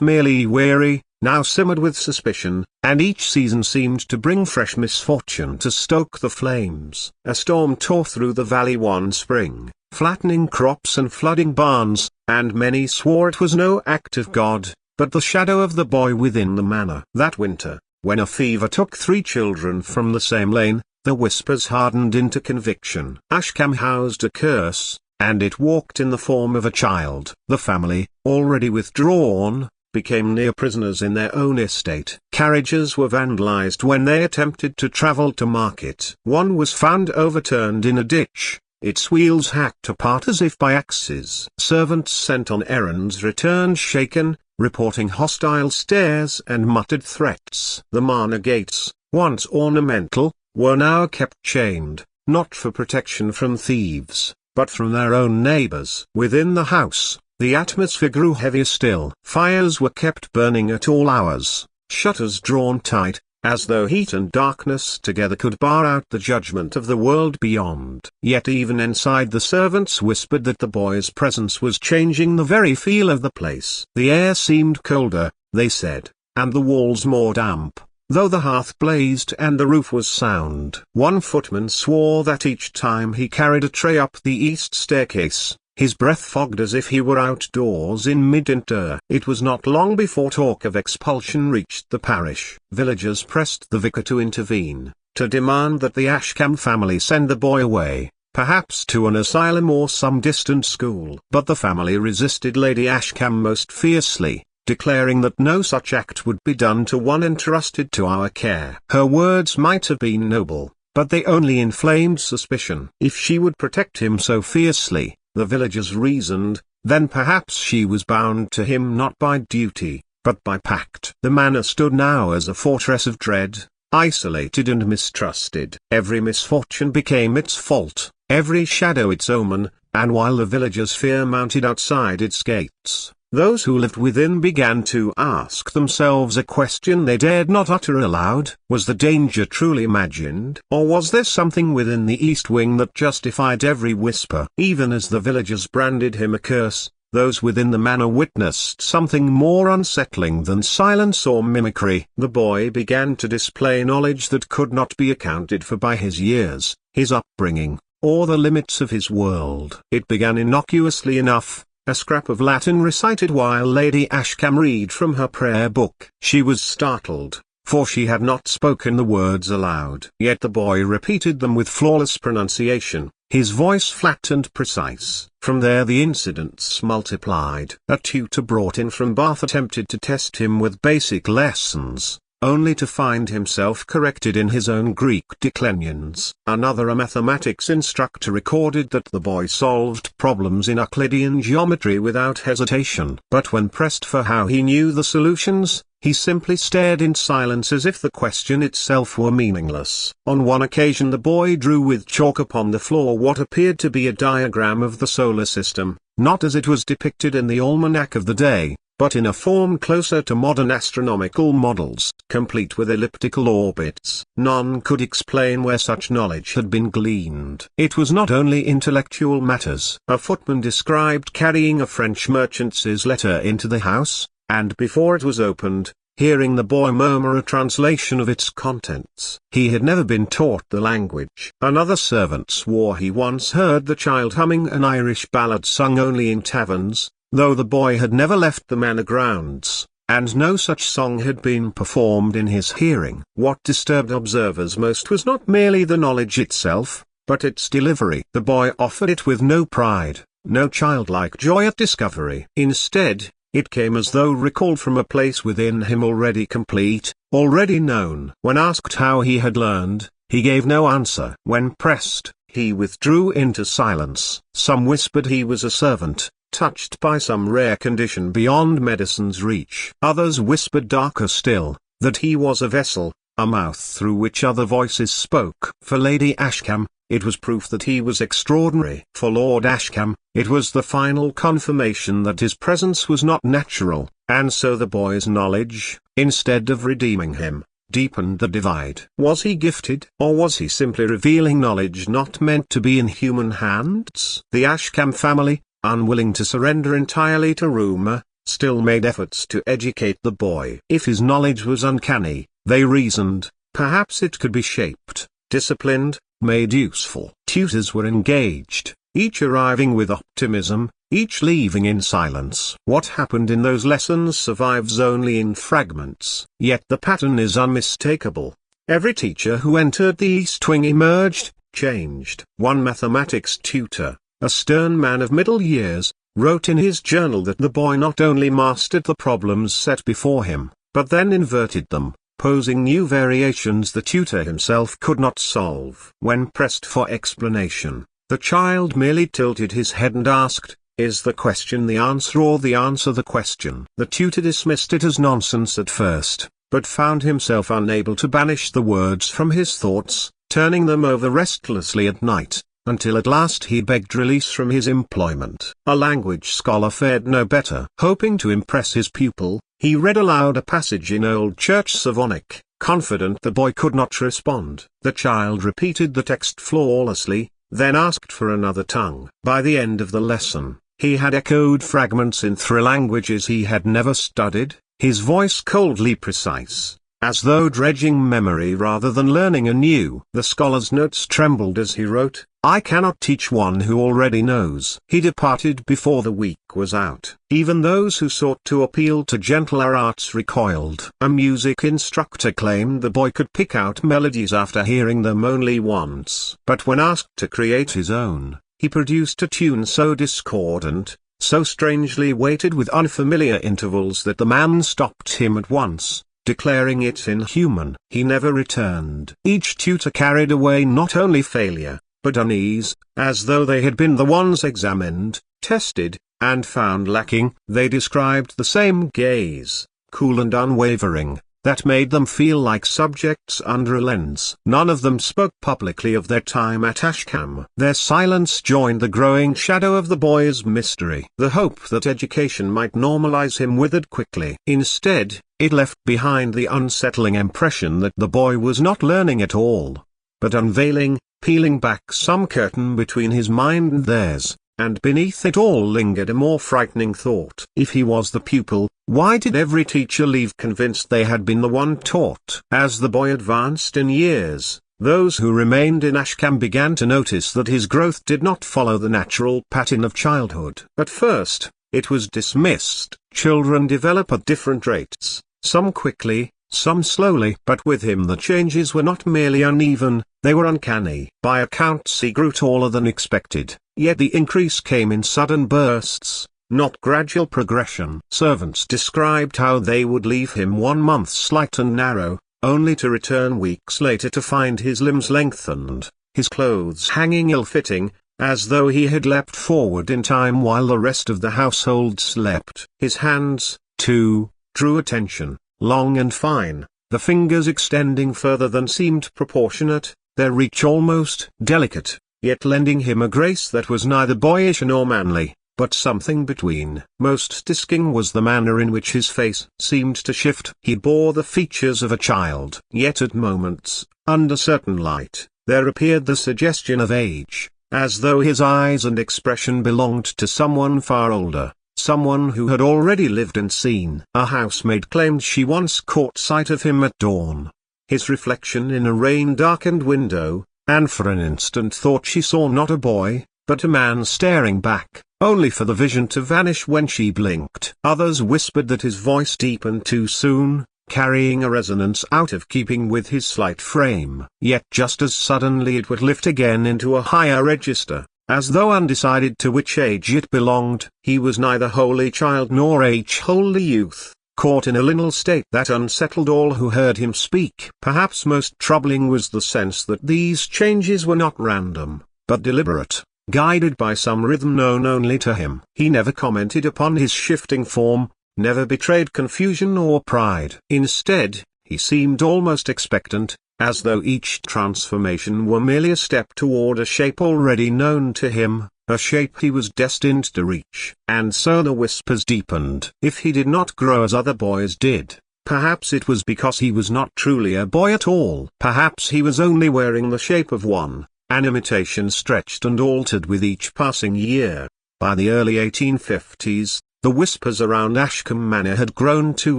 merely weary, now simmered with suspicion, and each season seemed to bring fresh misfortune to stoke the flames. A storm tore through the valley one spring, flattening crops and flooding barns, and many swore it was no act of God, but the shadow of the boy within the manor. That winter, when a fever took 3 children from the same lane, the whispers hardened into conviction. Ashcombe housed a curse, and it walked in the form of a child. The family, already withdrawn, became near prisoners in their own estate. Carriages were vandalized when they attempted to travel to market. One was found overturned in a ditch, its wheels hacked apart as if by axes. Servants sent on errands returned shaken, reporting hostile stares and muttered threats. The manor gates, once ornamental, were now kept chained, not for protection from thieves, but from their own neighbors. Within the house, the atmosphere grew heavier still. Fires were kept burning at all hours, shutters drawn tight, as though heat and darkness together could bar out the judgment of the world beyond. Yet even inside the servants whispered that the boy's presence was changing the very feel of the place. The air seemed colder, they said, and the walls more damp, though the hearth blazed and the roof was sound. One footman swore that each time he carried a tray up the east staircase, his breath fogged as if he were outdoors in mid-winter. It was not long before talk of expulsion reached the parish. Villagers pressed the vicar to intervene, to demand that the Ashcombe family send the boy away, perhaps to an asylum or some distant school. But the family resisted Lady Ashcombe most fiercely, declaring that no such act would be done to one entrusted to our care. Her words might have been noble, but they only inflamed suspicion. If she would protect him so fiercely, the villagers reasoned, then perhaps she was bound to him not by duty, but by pact. The manor stood now as a fortress of dread, isolated and mistrusted. Every misfortune became its fault, every shadow its omen, and while the villagers' fear mounted outside its gates, those who lived within began to ask themselves a question they dared not utter aloud. Was the danger truly imagined? Or was there something within the east wing that justified every whisper? Even as the villagers branded him a curse, those within the manor witnessed something more unsettling than silence or mimicry. The boy began to display knowledge that could not be accounted for by his years, his upbringing, or the limits of his world. It began innocuously enough, a scrap of Latin recited while Lady Ashcombe read from her prayer book. She was startled, for she had not spoken the words aloud. Yet the boy repeated them with flawless pronunciation, his voice flat and precise. From there the incidents multiplied. A tutor brought in from Bath attempted to test him with basic lessons, only to find himself corrected in his own Greek declensions. Another, a mathematics instructor, recorded that the boy solved problems in Euclidean geometry without hesitation. But when pressed for how he knew the solutions, he simply stared in silence as if the question itself were meaningless. On one occasion the boy drew with chalk upon the floor what appeared to be a diagram of the solar system, not as it was depicted in the almanac of the day, but in a form closer to modern astronomical models, complete with elliptical orbits. None could explain where such knowledge had been gleaned. It was not only intellectual matters. A footman described carrying a French merchant's letter into the house, and before it was opened, hearing the boy murmur a translation of its contents. He had never been taught the language. Another servant swore he once heard the child humming an Irish ballad sung only in taverns, though the boy had never left the manor grounds, and no such song had been performed in his hearing. What disturbed observers most was not merely the knowledge itself, but its delivery. The boy offered it with no pride, no childlike joy at discovery. Instead, it came as though recalled from a place within him already complete, already known. When asked how he had learned, he gave no answer. When pressed, he withdrew into silence. Some whispered he was a servant, touched by some rare condition beyond medicine's reach. Others whispered darker still, that he was a vessel, a mouth through which other voices spoke. For Lady Ashcombe, it was proof that he was extraordinary. For Lord Ashcombe, it was the final confirmation that his presence was not natural, and so the boy's knowledge, instead of redeeming him, deepened the divide. Was he gifted, or was he simply revealing knowledge not meant to be in human hands? The Ashcombe family, unwilling to surrender entirely to rumor, still made efforts to educate the boy. If his knowledge was uncanny, they reasoned, perhaps it could be shaped, disciplined, made useful. Tutors were engaged, each arriving with optimism, each leaving in silence. What happened in those lessons survives only in fragments. Yet the pattern is unmistakable. Every teacher who entered the East Wing emerged, changed. One mathematics tutor, a stern man of middle years, wrote in his journal that the boy not only mastered the problems set before him, but then inverted them, posing new variations the tutor himself could not solve. When pressed for explanation, the child merely tilted his head and asked, "Is the question the answer or the answer the question?" The tutor dismissed it as nonsense at first, but found himself unable to banish the words from his thoughts, turning them over restlessly at night, until at last he begged release from his employment. A language scholar fared no better. Hoping to impress his pupil, he read aloud a passage in Old Church Slavonic, confident the boy could not respond. The child repeated the text flawlessly, then asked for another tongue. By the end of the lesson, he had echoed fragments in three languages he had never studied, his voice coldly precise, as though dredging memory rather than learning anew. The scholar's notes trembled as he wrote, "I cannot teach one who already knows." He departed before the week was out. Even those who sought to appeal to gentler arts recoiled. A music instructor claimed the boy could pick out melodies after hearing them only once. But when asked to create his own, he produced a tune so discordant, so strangely weighted with unfamiliar intervals that the man stopped him at once, declaring it inhuman. He never returned. Each tutor carried away not only failure, but unease, as though they had been the ones examined, tested, and found lacking. They described the same gaze, cool and unwavering, that made them feel like subjects under a lens. None of them spoke publicly of their time at Ashcombe. Their silence joined the growing shadow of the boy's mystery. The hope that education might normalize him withered quickly. Instead, it left behind the unsettling impression that the boy was not learning at all, but unveiling, peeling back some curtain between his mind and theirs, and beneath it all lingered a more frightening thought. If he was the pupil, why did every teacher leave convinced they had been the one taught? As the boy advanced in years, those who remained in Ashcombe began to notice that his growth did not follow the natural pattern of childhood. At first, it was dismissed. Children develop at different rates, some quickly, some slowly. But with him the changes were not merely uneven, they were uncanny. By accounts he grew taller than expected, yet the increase came in sudden bursts, not gradual progression. Servants described how they would leave him 1 month slight and narrow, only to return weeks later to find his limbs lengthened, his clothes hanging ill-fitting, as though he had leapt forward in time while the rest of the household slept. His hands, too, drew attention, long and fine, the fingers extending further than seemed proportionate, their reach almost delicate, yet lending him a grace that was neither boyish nor manly, but something between. Most distinct was the manner in which his face seemed to shift. He bore the features of a child. Yet at moments, under certain light, there appeared the suggestion of age, as though his eyes and expression belonged to someone far older, someone who had already lived and seen. A housemaid claimed she once caught sight of him at dawn, his reflection in a rain-darkened window, and for an instant thought she saw not a boy, but a man staring back, only for the vision to vanish when she blinked. Others whispered that his voice deepened too soon, carrying a resonance out of keeping with his slight frame. Yet just as suddenly it would lift again into a higher register, as though undecided to which age it belonged. He was neither wholly child nor wholly youth, caught in a liminal state that unsettled all who heard him speak. Perhaps most troubling was the sense that these changes were not random, but deliberate, guided by some rhythm known only to him. He never commented upon his shifting form, never betrayed confusion or pride. Instead, he seemed almost expectant, as though each transformation were merely a step toward a shape already known to him, a shape he was destined to reach. And so the whispers deepened. If he did not grow as other boys did, perhaps it was because he was not truly a boy at all. Perhaps he was only wearing the shape of one, an imitation stretched and altered with each passing year. By the early 1850s, the whispers around Ashcombe Manor had grown too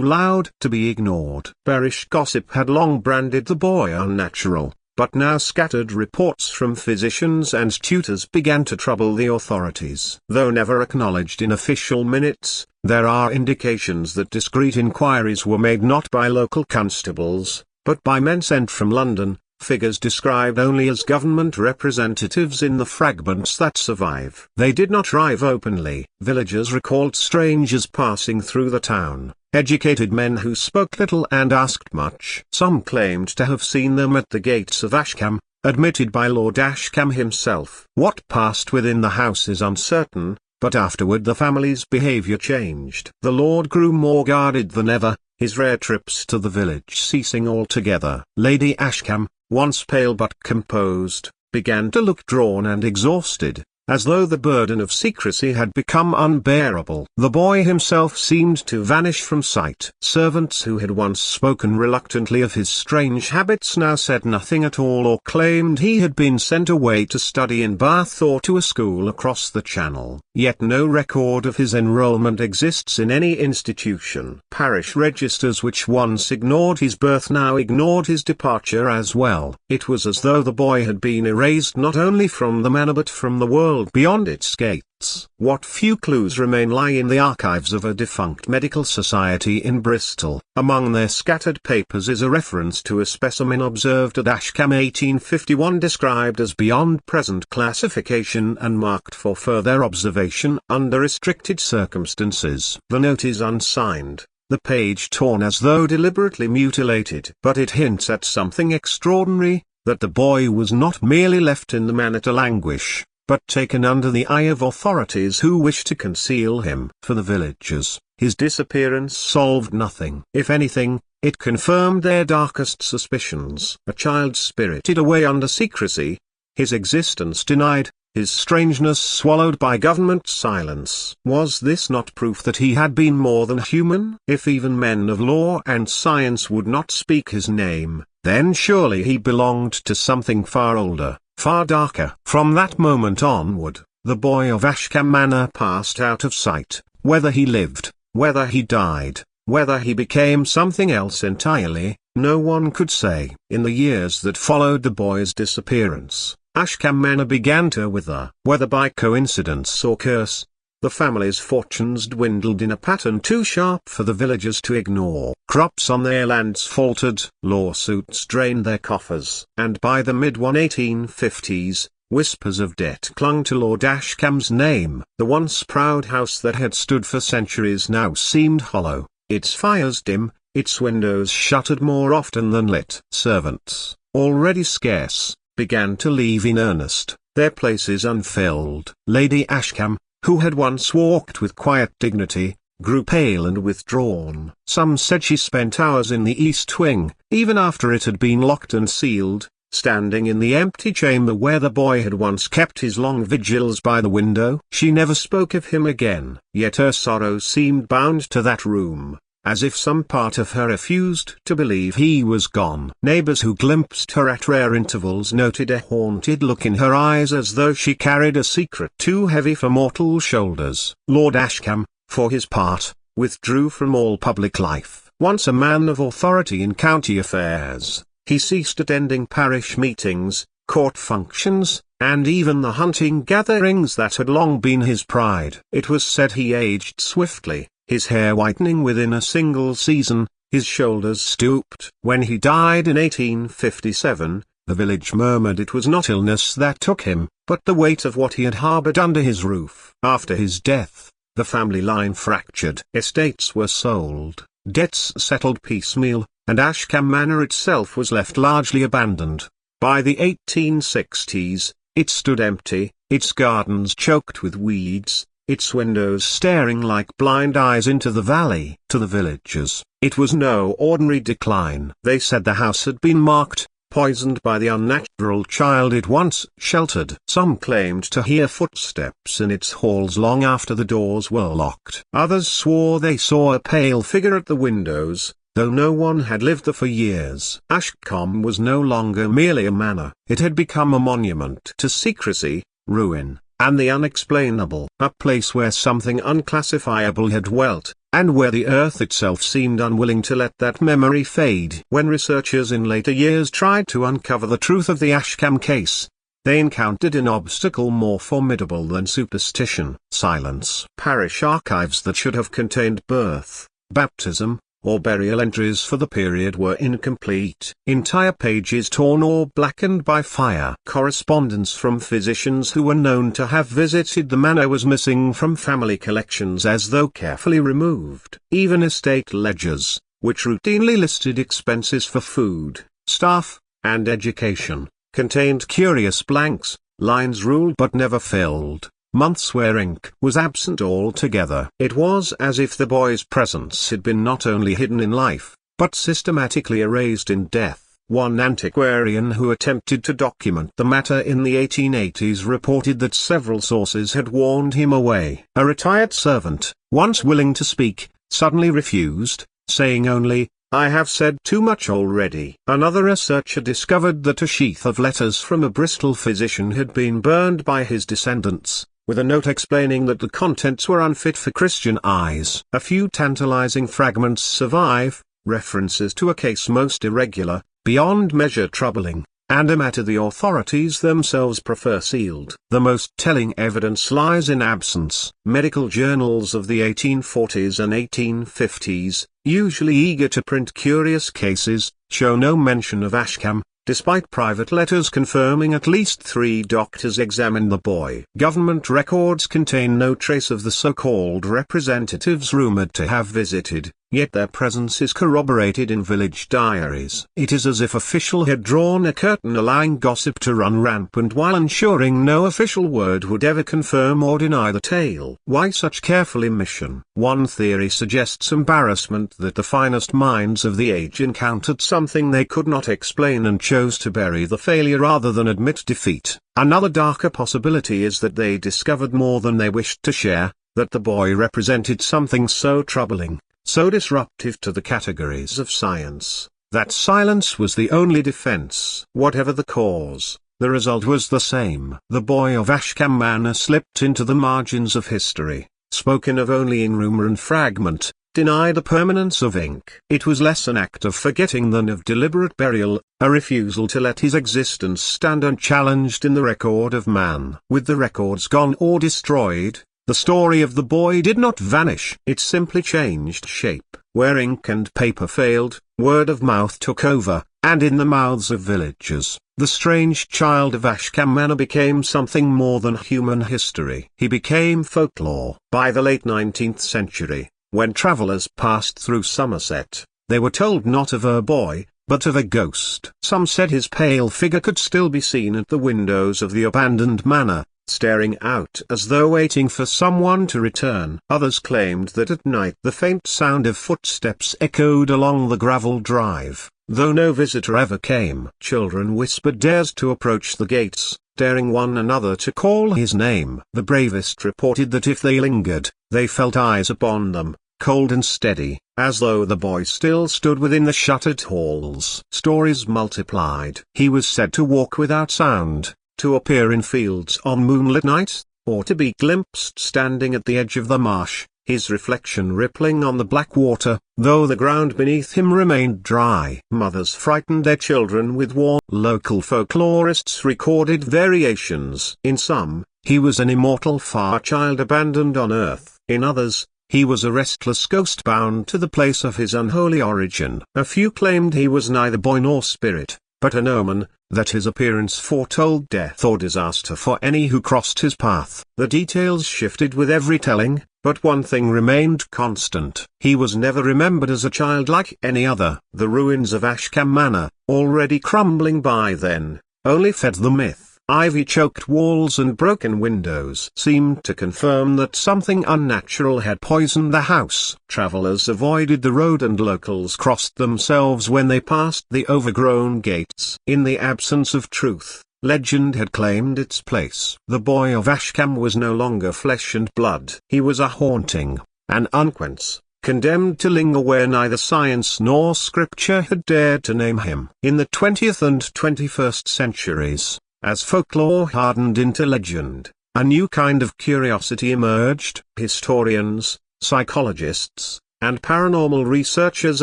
loud to be ignored. Bearish gossip had long branded the boy unnatural, but now scattered reports from physicians and tutors began to trouble the authorities. Though never acknowledged in official minutes, there are indications that discreet inquiries were made not by local constables, but by men sent from London, figures described only as government representatives in the fragments that survive. They did not drive openly. Villagers recalled strangers passing through the town, educated men who spoke little and asked much. Some claimed to have seen them at the gates of Ashcombe, admitted by Lord Ashcombe himself. What passed within the house is uncertain, but afterward the family's behaviour changed. The lord grew more guarded than ever, his rare trips to the village ceasing altogether. Lady Ashcombe, once pale but composed, began to look drawn and exhausted, as though the burden of secrecy had become unbearable. The boy himself seemed to vanish from sight. Servants who had once spoken reluctantly of his strange habits now said nothing at all or claimed he had been sent away to study in Bath or to a school across the Channel. Yet no record of his enrollment exists in any institution. Parish registers which once ignored his birth now ignored his departure as well. It was as though the boy had been erased not only from the manor but from the world beyond its gates. What few clues remain lie in the archives of a defunct medical society in Bristol. Among their scattered papers is a reference to a specimen observed at Ashcombe 1851 described as beyond present classification and marked for further observation under restricted circumstances. The note is unsigned, the page torn as though deliberately mutilated. But it hints at something extraordinary, that the boy was not merely left in the manor to languish, but taken under the eye of authorities who wished to conceal him. For the villagers, his disappearance solved nothing. If anything, it confirmed their darkest suspicions. A child spirited away under secrecy, his existence denied, his strangeness swallowed by government silence. Was this not proof that he had been more than human? If even men of law and science would not speak his name, then surely he belonged to something far older, far darker. From that moment onward, the boy of Ashcombe Manor passed out of sight. Whether he lived, whether he died, whether he became something else entirely, no one could say. In the years that followed the boy's disappearance, Ashcombe Manor began to wither. Whether by coincidence or curse, the family's fortunes dwindled in a pattern too sharp for the villagers to ignore. Crops on their lands faltered, lawsuits drained their coffers, and by the mid-1850s, whispers of debt clung to Lord Ashcombe's name. The once proud house that had stood for centuries now seemed hollow, its fires dim, its windows shuttered more often than lit. Servants, already scarce, began to leave in earnest, their places unfilled. Lady Ashcombe, who had once walked with quiet dignity, grew pale and withdrawn. Some said she spent hours in the east wing, even after it had been locked and sealed, standing in the empty chamber where the boy had once kept his long vigils by the window. She never spoke of him again, yet her sorrow seemed bound to that room, as if some part of her refused to believe he was gone. Neighbors who glimpsed her at rare intervals noted a haunted look in her eyes as though she carried a secret too heavy for mortal shoulders. Lord Ashcombe, for his part, withdrew from all public life. Once a man of authority in county affairs, he ceased attending parish meetings, court functions, and even the hunting gatherings that had long been his pride. It was said he aged swiftly, his hair whitening within a single season, his shoulders stooped. When he died in 1857, the village murmured it was not illness that took him, but the weight of what he had harboured under his roof. After his death, the family line fractured. Estates were sold, debts settled piecemeal, and Ashcombe Manor itself was left largely abandoned. By the 1860s, It stood empty, its gardens choked with weeds, its windows staring like blind eyes into the valley. To the villagers, it was no ordinary decline. They said the house had been marked, poisoned by the unnatural child it once sheltered. Some claimed to hear footsteps in its halls long after the doors were locked. Others swore they saw a pale figure at the windows, though no one had lived there for years. Ashcombe was no longer merely a manor, it had become a monument to secrecy, ruin, and the unexplainable. A place where something unclassifiable had dwelt, and where the earth itself seemed unwilling to let that memory fade. When researchers in later years tried to uncover the truth of the Ashcombe case, they encountered an obstacle more formidable than superstition: silence. Parish archives that should have contained birth, baptism, or burial entries for the period were incomplete. Entire pages torn or blackened by fire. Correspondence from physicians who were known to have visited the manor was missing from family collections as though carefully removed. Even estate ledgers, which routinely listed expenses for food, staff, and education, contained curious blanks, lines ruled but never filled, months where ink was absent altogether. It was as if the boy's presence had been not only hidden in life, but systematically erased in death. One antiquarian who attempted to document the matter in the 1880s reported that several sources had warned him away. A retired servant, once willing to speak, suddenly refused, saying only, "I have said too much already." Another researcher discovered that a sheath of letters from a Bristol physician had been burned by his descendants, with a note explaining that the contents were unfit for Christian eyes. A few tantalizing fragments survive, references to a case most irregular, beyond measure troubling, and a matter the authorities themselves prefer sealed. The most telling evidence lies in absence. Medical journals of the 1840s and 1850s, usually eager to print curious cases, show no mention of Ashcombe, despite private letters confirming at least 3 doctors examined the boy. Government records contain no trace of the so-called representatives rumored to have visited, yet their presence is corroborated in village diaries. It is as if official had drawn a curtain allowing gossip to run rampant while ensuring no official word would ever confirm or deny the tale. Why such careful omission? One theory suggests embarrassment that the finest minds of the age encountered something they could not explain and chose to bury the failure rather than admit defeat. Another darker possibility is that they discovered more than they wished to share, that the boy represented something so troubling, so disruptive to the categories of science, that silence was the only defense. Whatever the cause, the result was the same. The boy of Ashcombe Manor slipped into the margins of history, spoken of only in rumour and fragment, denied a permanence of ink. It was less an act of forgetting than of deliberate burial, a refusal to let his existence stand unchallenged in the record of man. With the records gone or destroyed, the story of the boy did not vanish. It simply changed shape. Where ink and paper failed, word of mouth took over, and in the mouths of villagers, the strange child of Ashcombe Manor became something more than human history. He became folklore. By the late 19th century, when travellers passed through Somerset, they were told not of a boy, but of a ghost. Some said his pale figure could still be seen at the windows of the abandoned manor, staring out as though waiting for someone to return. Others claimed that at night the faint sound of footsteps echoed along the gravel drive, though no visitor ever came. Children whispered dares to approach the gates, daring one another to call his name. The bravest reported that if they lingered, they felt eyes upon them, cold and steady, as though the boy still stood within the shuttered halls. Stories multiplied. He was said to walk without sound, to appear in fields on moonlit nights, or to be glimpsed standing at the edge of the marsh, his reflection rippling on the black water, though the ground beneath him remained dry. Mothers frightened their children with warning. Local folklorists recorded variations. In some, he was an immortal far child abandoned on earth. In others, he was a restless ghost bound to the place of his unholy origin. A few claimed he was neither boy nor spirit, but an omen, that his appearance foretold death or disaster for any who crossed his path. The details shifted with every telling, but one thing remained constant. He was never remembered as a child like any other. The ruins of Ashcombe Manor, already crumbling by then, only fed the myth. Ivy-choked walls and broken windows seemed to confirm that something unnatural had poisoned the house. Travelers avoided the road and locals crossed themselves when they passed the overgrown gates. In the absence of truth, legend had claimed its place. The boy of Ashcombe was no longer flesh and blood. He was a haunting, an unquence, condemned to linger where neither science nor scripture had dared to name him. In the 20th and 21st centuries, as folklore hardened into legend, a new kind of curiosity emerged. Historians, psychologists, and paranormal researchers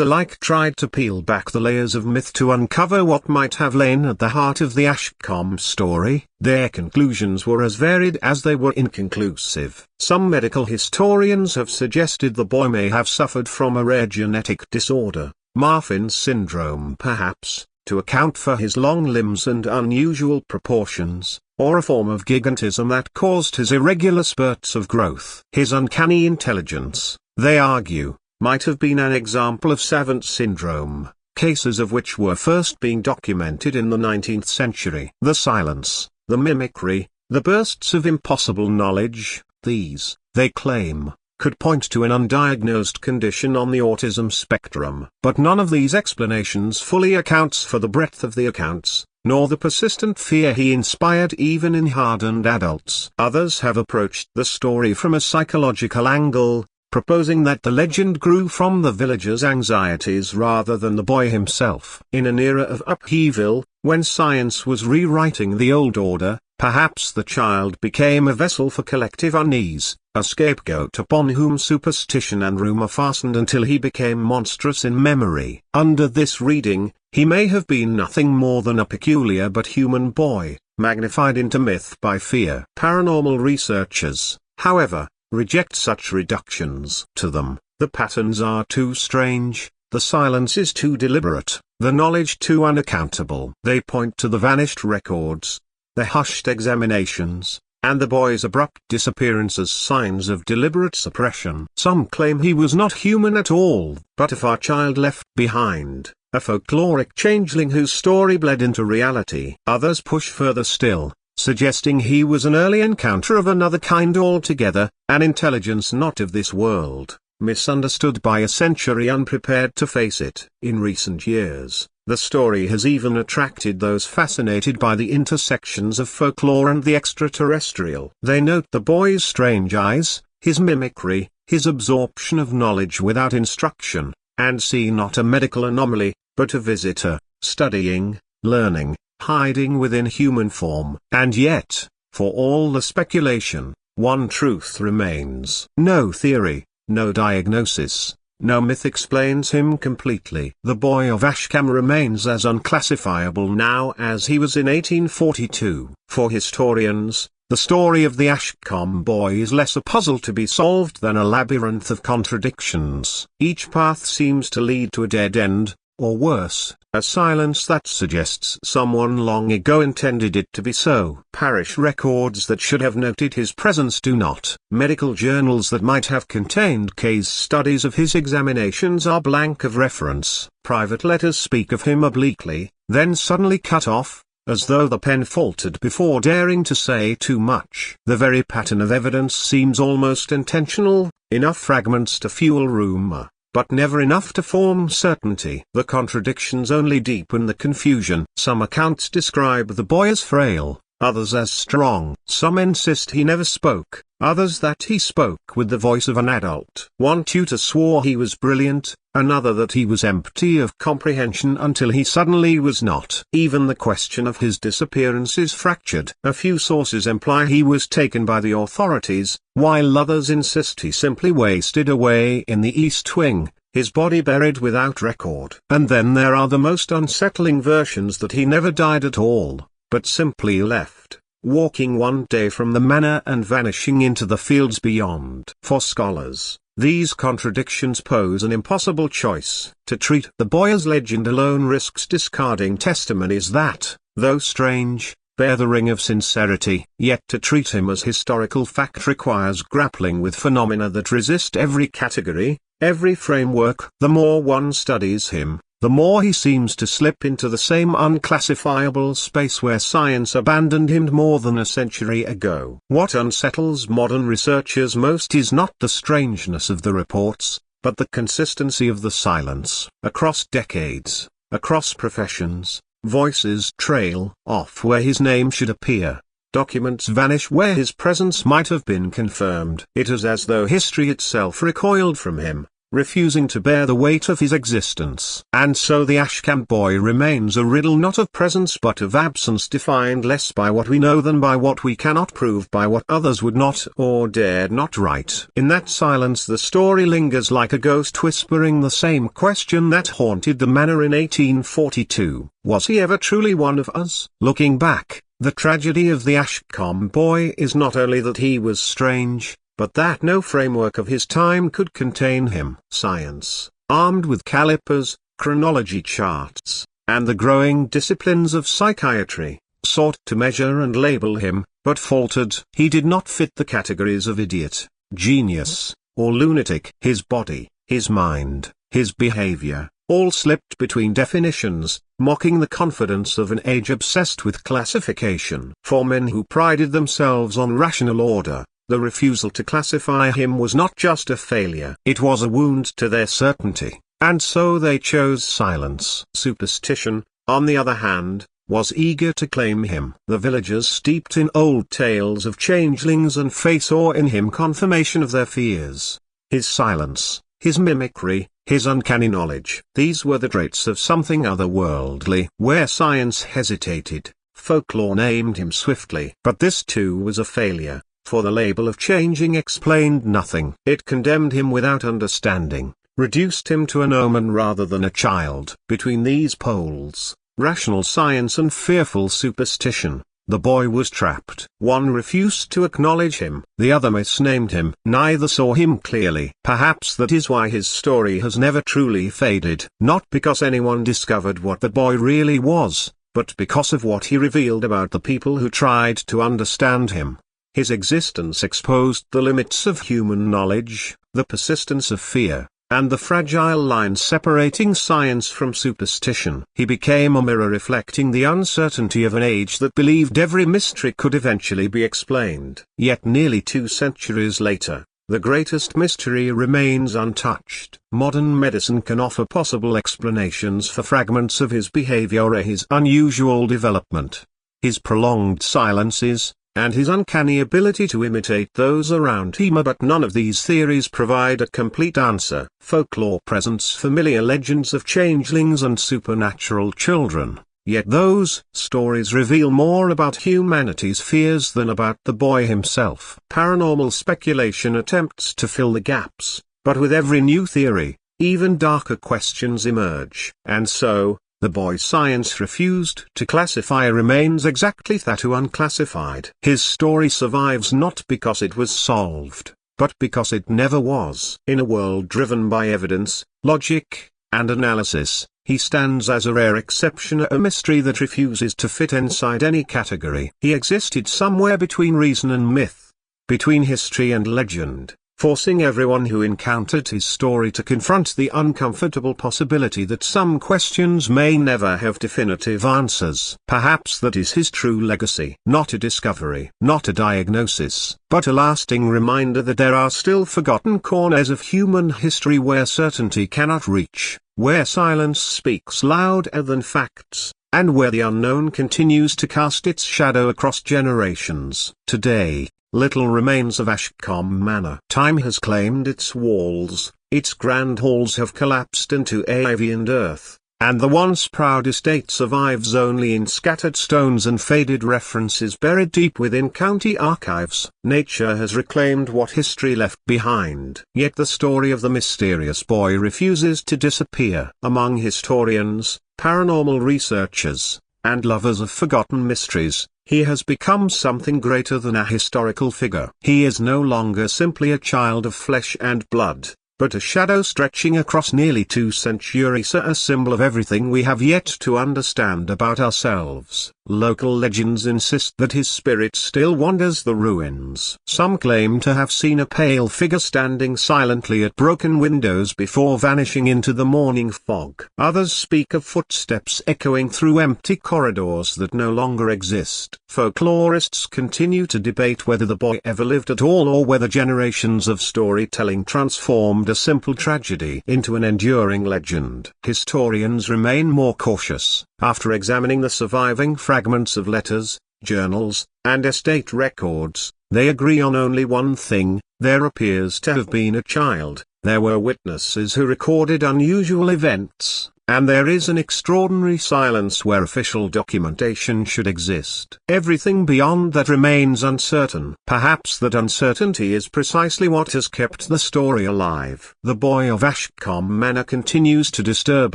alike tried to peel back the layers of myth to uncover what might have lain at the heart of the Ashcombe story. Their conclusions were as varied as they were inconclusive. Some medical historians have suggested the boy may have suffered from a rare genetic disorder, Marfan syndrome perhaps, to account for his long limbs and unusual proportions, or a form of gigantism that caused his irregular spurts of growth. His uncanny intelligence, they argue, might have been an example of savant syndrome, cases of which were first being documented in the 19th century. The silence, the mimicry, the bursts of impossible knowledge, these, they claim, could point to an undiagnosed condition on the autism spectrum. But none of these explanations fully accounts for the breadth of the accounts, nor the persistent fear he inspired even in hardened adults. Others have approached the story from a psychological angle, proposing that the legend grew from the villagers' anxieties rather than the boy himself. In an era of upheaval, when science was rewriting the old order, perhaps the child became a vessel for collective unease, a scapegoat upon whom superstition and rumor fastened until he became monstrous in memory. Under this reading, he may have been nothing more than a peculiar but human boy, magnified into myth by fear. Paranormal researchers, however, reject such reductions. To them, the patterns are too strange, the silence is too deliberate, the knowledge too unaccountable. They point to the vanished records, the hushed examinations, and the boy's abrupt disappearance as signs of deliberate suppression. Some claim he was not human at all, but a far child left behind, a folkloric changeling whose story bled into reality. Others push further still, suggesting he was an early encounter of another kind altogether, an intelligence not of this world, misunderstood by a century unprepared to face it. In recent years, the story has even attracted those fascinated by the intersections of folklore and the extraterrestrial. They note the boy's strange eyes, his mimicry, his absorption of knowledge without instruction, and see not a medical anomaly, but a visitor, studying, learning, hiding within human form. And yet, for all the speculation, one truth remains. No theory, no diagnosis, no myth explains him completely. The boy of Ashcombe remains as unclassifiable now as he was in 1842. For historians, the story of the Ashcombe boy is less a puzzle to be solved than a labyrinth of contradictions. Each path seems to lead to a dead end, or worse, a silence that suggests someone long ago intended it to be so. Parish records that should have noted his presence do not. Medical journals that might have contained case studies of his examinations are blank of reference. Private letters speak of him obliquely, then suddenly cut off, as though the pen faltered before daring to say too much. The very pattern of evidence seems almost intentional, enough fragments to fuel rumor, but never enough to form certainty. The contradictions only deepen the confusion. Some accounts describe the boy as frail, others as strong. Some insist he never spoke, others that he spoke with the voice of an adult. One tutor swore he was brilliant, another that he was empty of comprehension until he suddenly was not. Even the question of his disappearance is fractured. A few sources imply he was taken by the authorities, while others insist he simply wasted away in the East Wing, his body buried without record. And then there are the most unsettling versions that he never died at all, but simply left, walking one day from the manor and vanishing into the fields beyond. For scholars, these contradictions pose an impossible choice. To treat the boy as legend alone risks discarding testimonies that, though strange, bear the ring of sincerity. Yet to treat him as historical fact requires grappling with phenomena that resist every category, every framework. The more one studies him, the more he seems to slip into the same unclassifiable space where science abandoned him more than a century ago. What unsettles modern researchers most is not the strangeness of the reports, but the consistency of the silence. Across decades, across professions, voices trail off where his name should appear. Documents vanish where his presence might have been confirmed. It is as though history itself recoiled from him, refusing to bear the weight of his existence. And so the Ashcombe boy remains a riddle not of presence but of absence, defined less by what we know than by what we cannot prove, by what others would not or dared not write. In that silence the story lingers like a ghost whispering the same question that haunted the manor in 1842. Was he ever truly one of us? Looking back, the tragedy of the Ashcombe boy is not only that he was strange, but that no framework of his time could contain him. Science, armed with calipers, chronology charts, and the growing disciplines of psychiatry, sought to measure and label him, but faltered. He did not fit the categories of idiot, genius, or lunatic. His body, his mind, his behavior, all slipped between definitions, mocking the confidence of an age obsessed with classification. For men who prided themselves on rational order, the refusal to classify him was not just a failure. It was a wound to their certainty, and so they chose silence. Superstition, on the other hand, was eager to claim him. The villagers steeped in old tales of changelings and fate saw in him confirmation of their fears. His silence, his mimicry, his uncanny knowledge. These were the traits of something otherworldly. Where science hesitated, folklore named him swiftly. But this too was a failure, for the label of changing explained nothing. It condemned him without understanding, reduced him to an omen rather than a child. Between these poles, rational science and fearful superstition, the boy was trapped. One refused to acknowledge him, the other misnamed him. Neither saw him clearly. Perhaps that is why his story has never truly faded. Not because anyone discovered what the boy really was, but because of what he revealed about the people who tried to understand him. His existence exposed the limits of human knowledge, the persistence of fear, and the fragile line separating science from superstition. He became a mirror reflecting the uncertainty of an age that believed every mystery could eventually be explained. Yet nearly 2 centuries later, the greatest mystery remains untouched. Modern medicine can offer possible explanations for fragments of his behavior or his unusual development, his prolonged silences, and his uncanny ability to imitate those around him, but none of these theories provide a complete answer. Folklore presents familiar legends of changelings and supernatural children, yet those stories reveal more about humanity's fears than about the boy himself. Paranormal speculation attempts to fill the gaps, but with every new theory, even darker questions emerge. And so, the boy science refused to classify remains exactly that, unclassified. His story survives not because it was solved, but because it never was. In a world driven by evidence, logic, and analysis, he stands as a rare exception, a mystery that refuses to fit inside any category. He existed somewhere between reason and myth, between history and legend, forcing everyone who encountered his story to confront the uncomfortable possibility that some questions may never have definitive answers. Perhaps that is his true legacy. Not a discovery, not a diagnosis, but a lasting reminder that there are still forgotten corners of human history where certainty cannot reach, where silence speaks louder than facts, and where the unknown continues to cast its shadow across generations. Today, little remains of Ashcombe Manor. Time has claimed its walls, its grand halls have collapsed into ivy and earth, and the once proud estate survives only in scattered stones and faded references buried deep within county archives. Nature has reclaimed what history left behind. Yet the story of the mysterious boy refuses to disappear. Among historians, paranormal researchers, and lovers of forgotten mysteries, he has become something greater than a historical figure. He is no longer simply a child of flesh and blood, but a shadow stretching across nearly 2 centuries, a symbol of everything we have yet to understand about ourselves. Local legends insist that his spirit still wanders the ruins. Some claim to have seen a pale figure standing silently at broken windows before vanishing into the morning fog. Others speak of footsteps echoing through empty corridors that no longer exist. Folklorists continue to debate whether the boy ever lived at all or whether generations of storytelling transformed a simple tragedy into an enduring legend. Historians remain more cautious. After examining the surviving fragments of letters, journals, and estate records, they agree on only one thing: there appears to have been a child, there were witnesses who recorded unusual events, and there is an extraordinary silence where official documentation should exist. Everything beyond that remains uncertain. Perhaps that uncertainty is precisely what has kept the story alive. The boy of Ashcombe Manor continues to disturb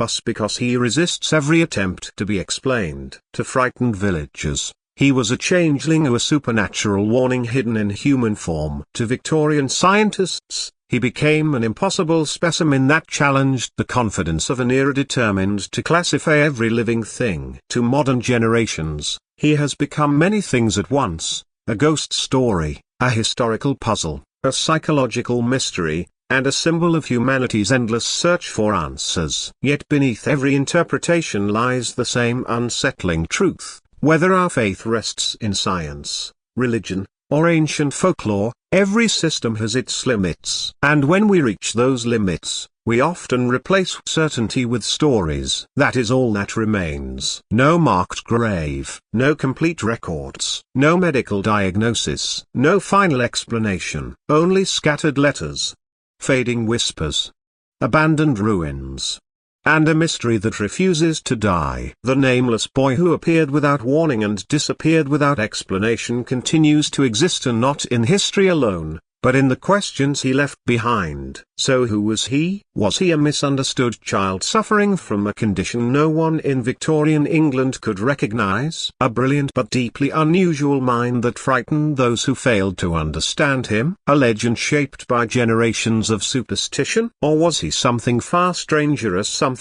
us because he resists every attempt to be explained. To frightened villagers, he was a changeling, a supernatural warning hidden in human form. To Victorian scientists, he became an impossible specimen that challenged the confidence of an era determined to classify every living thing. To modern generations, he has become many things at once: a ghost story, a historical puzzle, a psychological mystery, and a symbol of humanity's endless search for answers. Yet beneath every interpretation lies the same unsettling truth. Whether our faith rests in science, religion, or ancient folklore, every system has its limits. And when we reach those limits, we often replace certainty with stories. That is all that remains. No marked grave, no complete records, no medical diagnosis, no final explanation, only scattered letters, fading whispers, abandoned ruins, and a mystery that refuses to die. The nameless boy who appeared without warning and disappeared without explanation continues to exist, and not in history alone, but in the questions he left behind. So who was he? Was he a misunderstood child suffering from a condition no one in Victorian England could recognize? A brilliant but deeply unusual mind that frightened those who failed to understand him? A legend shaped by generations of superstition? Or was he something far stranger, as something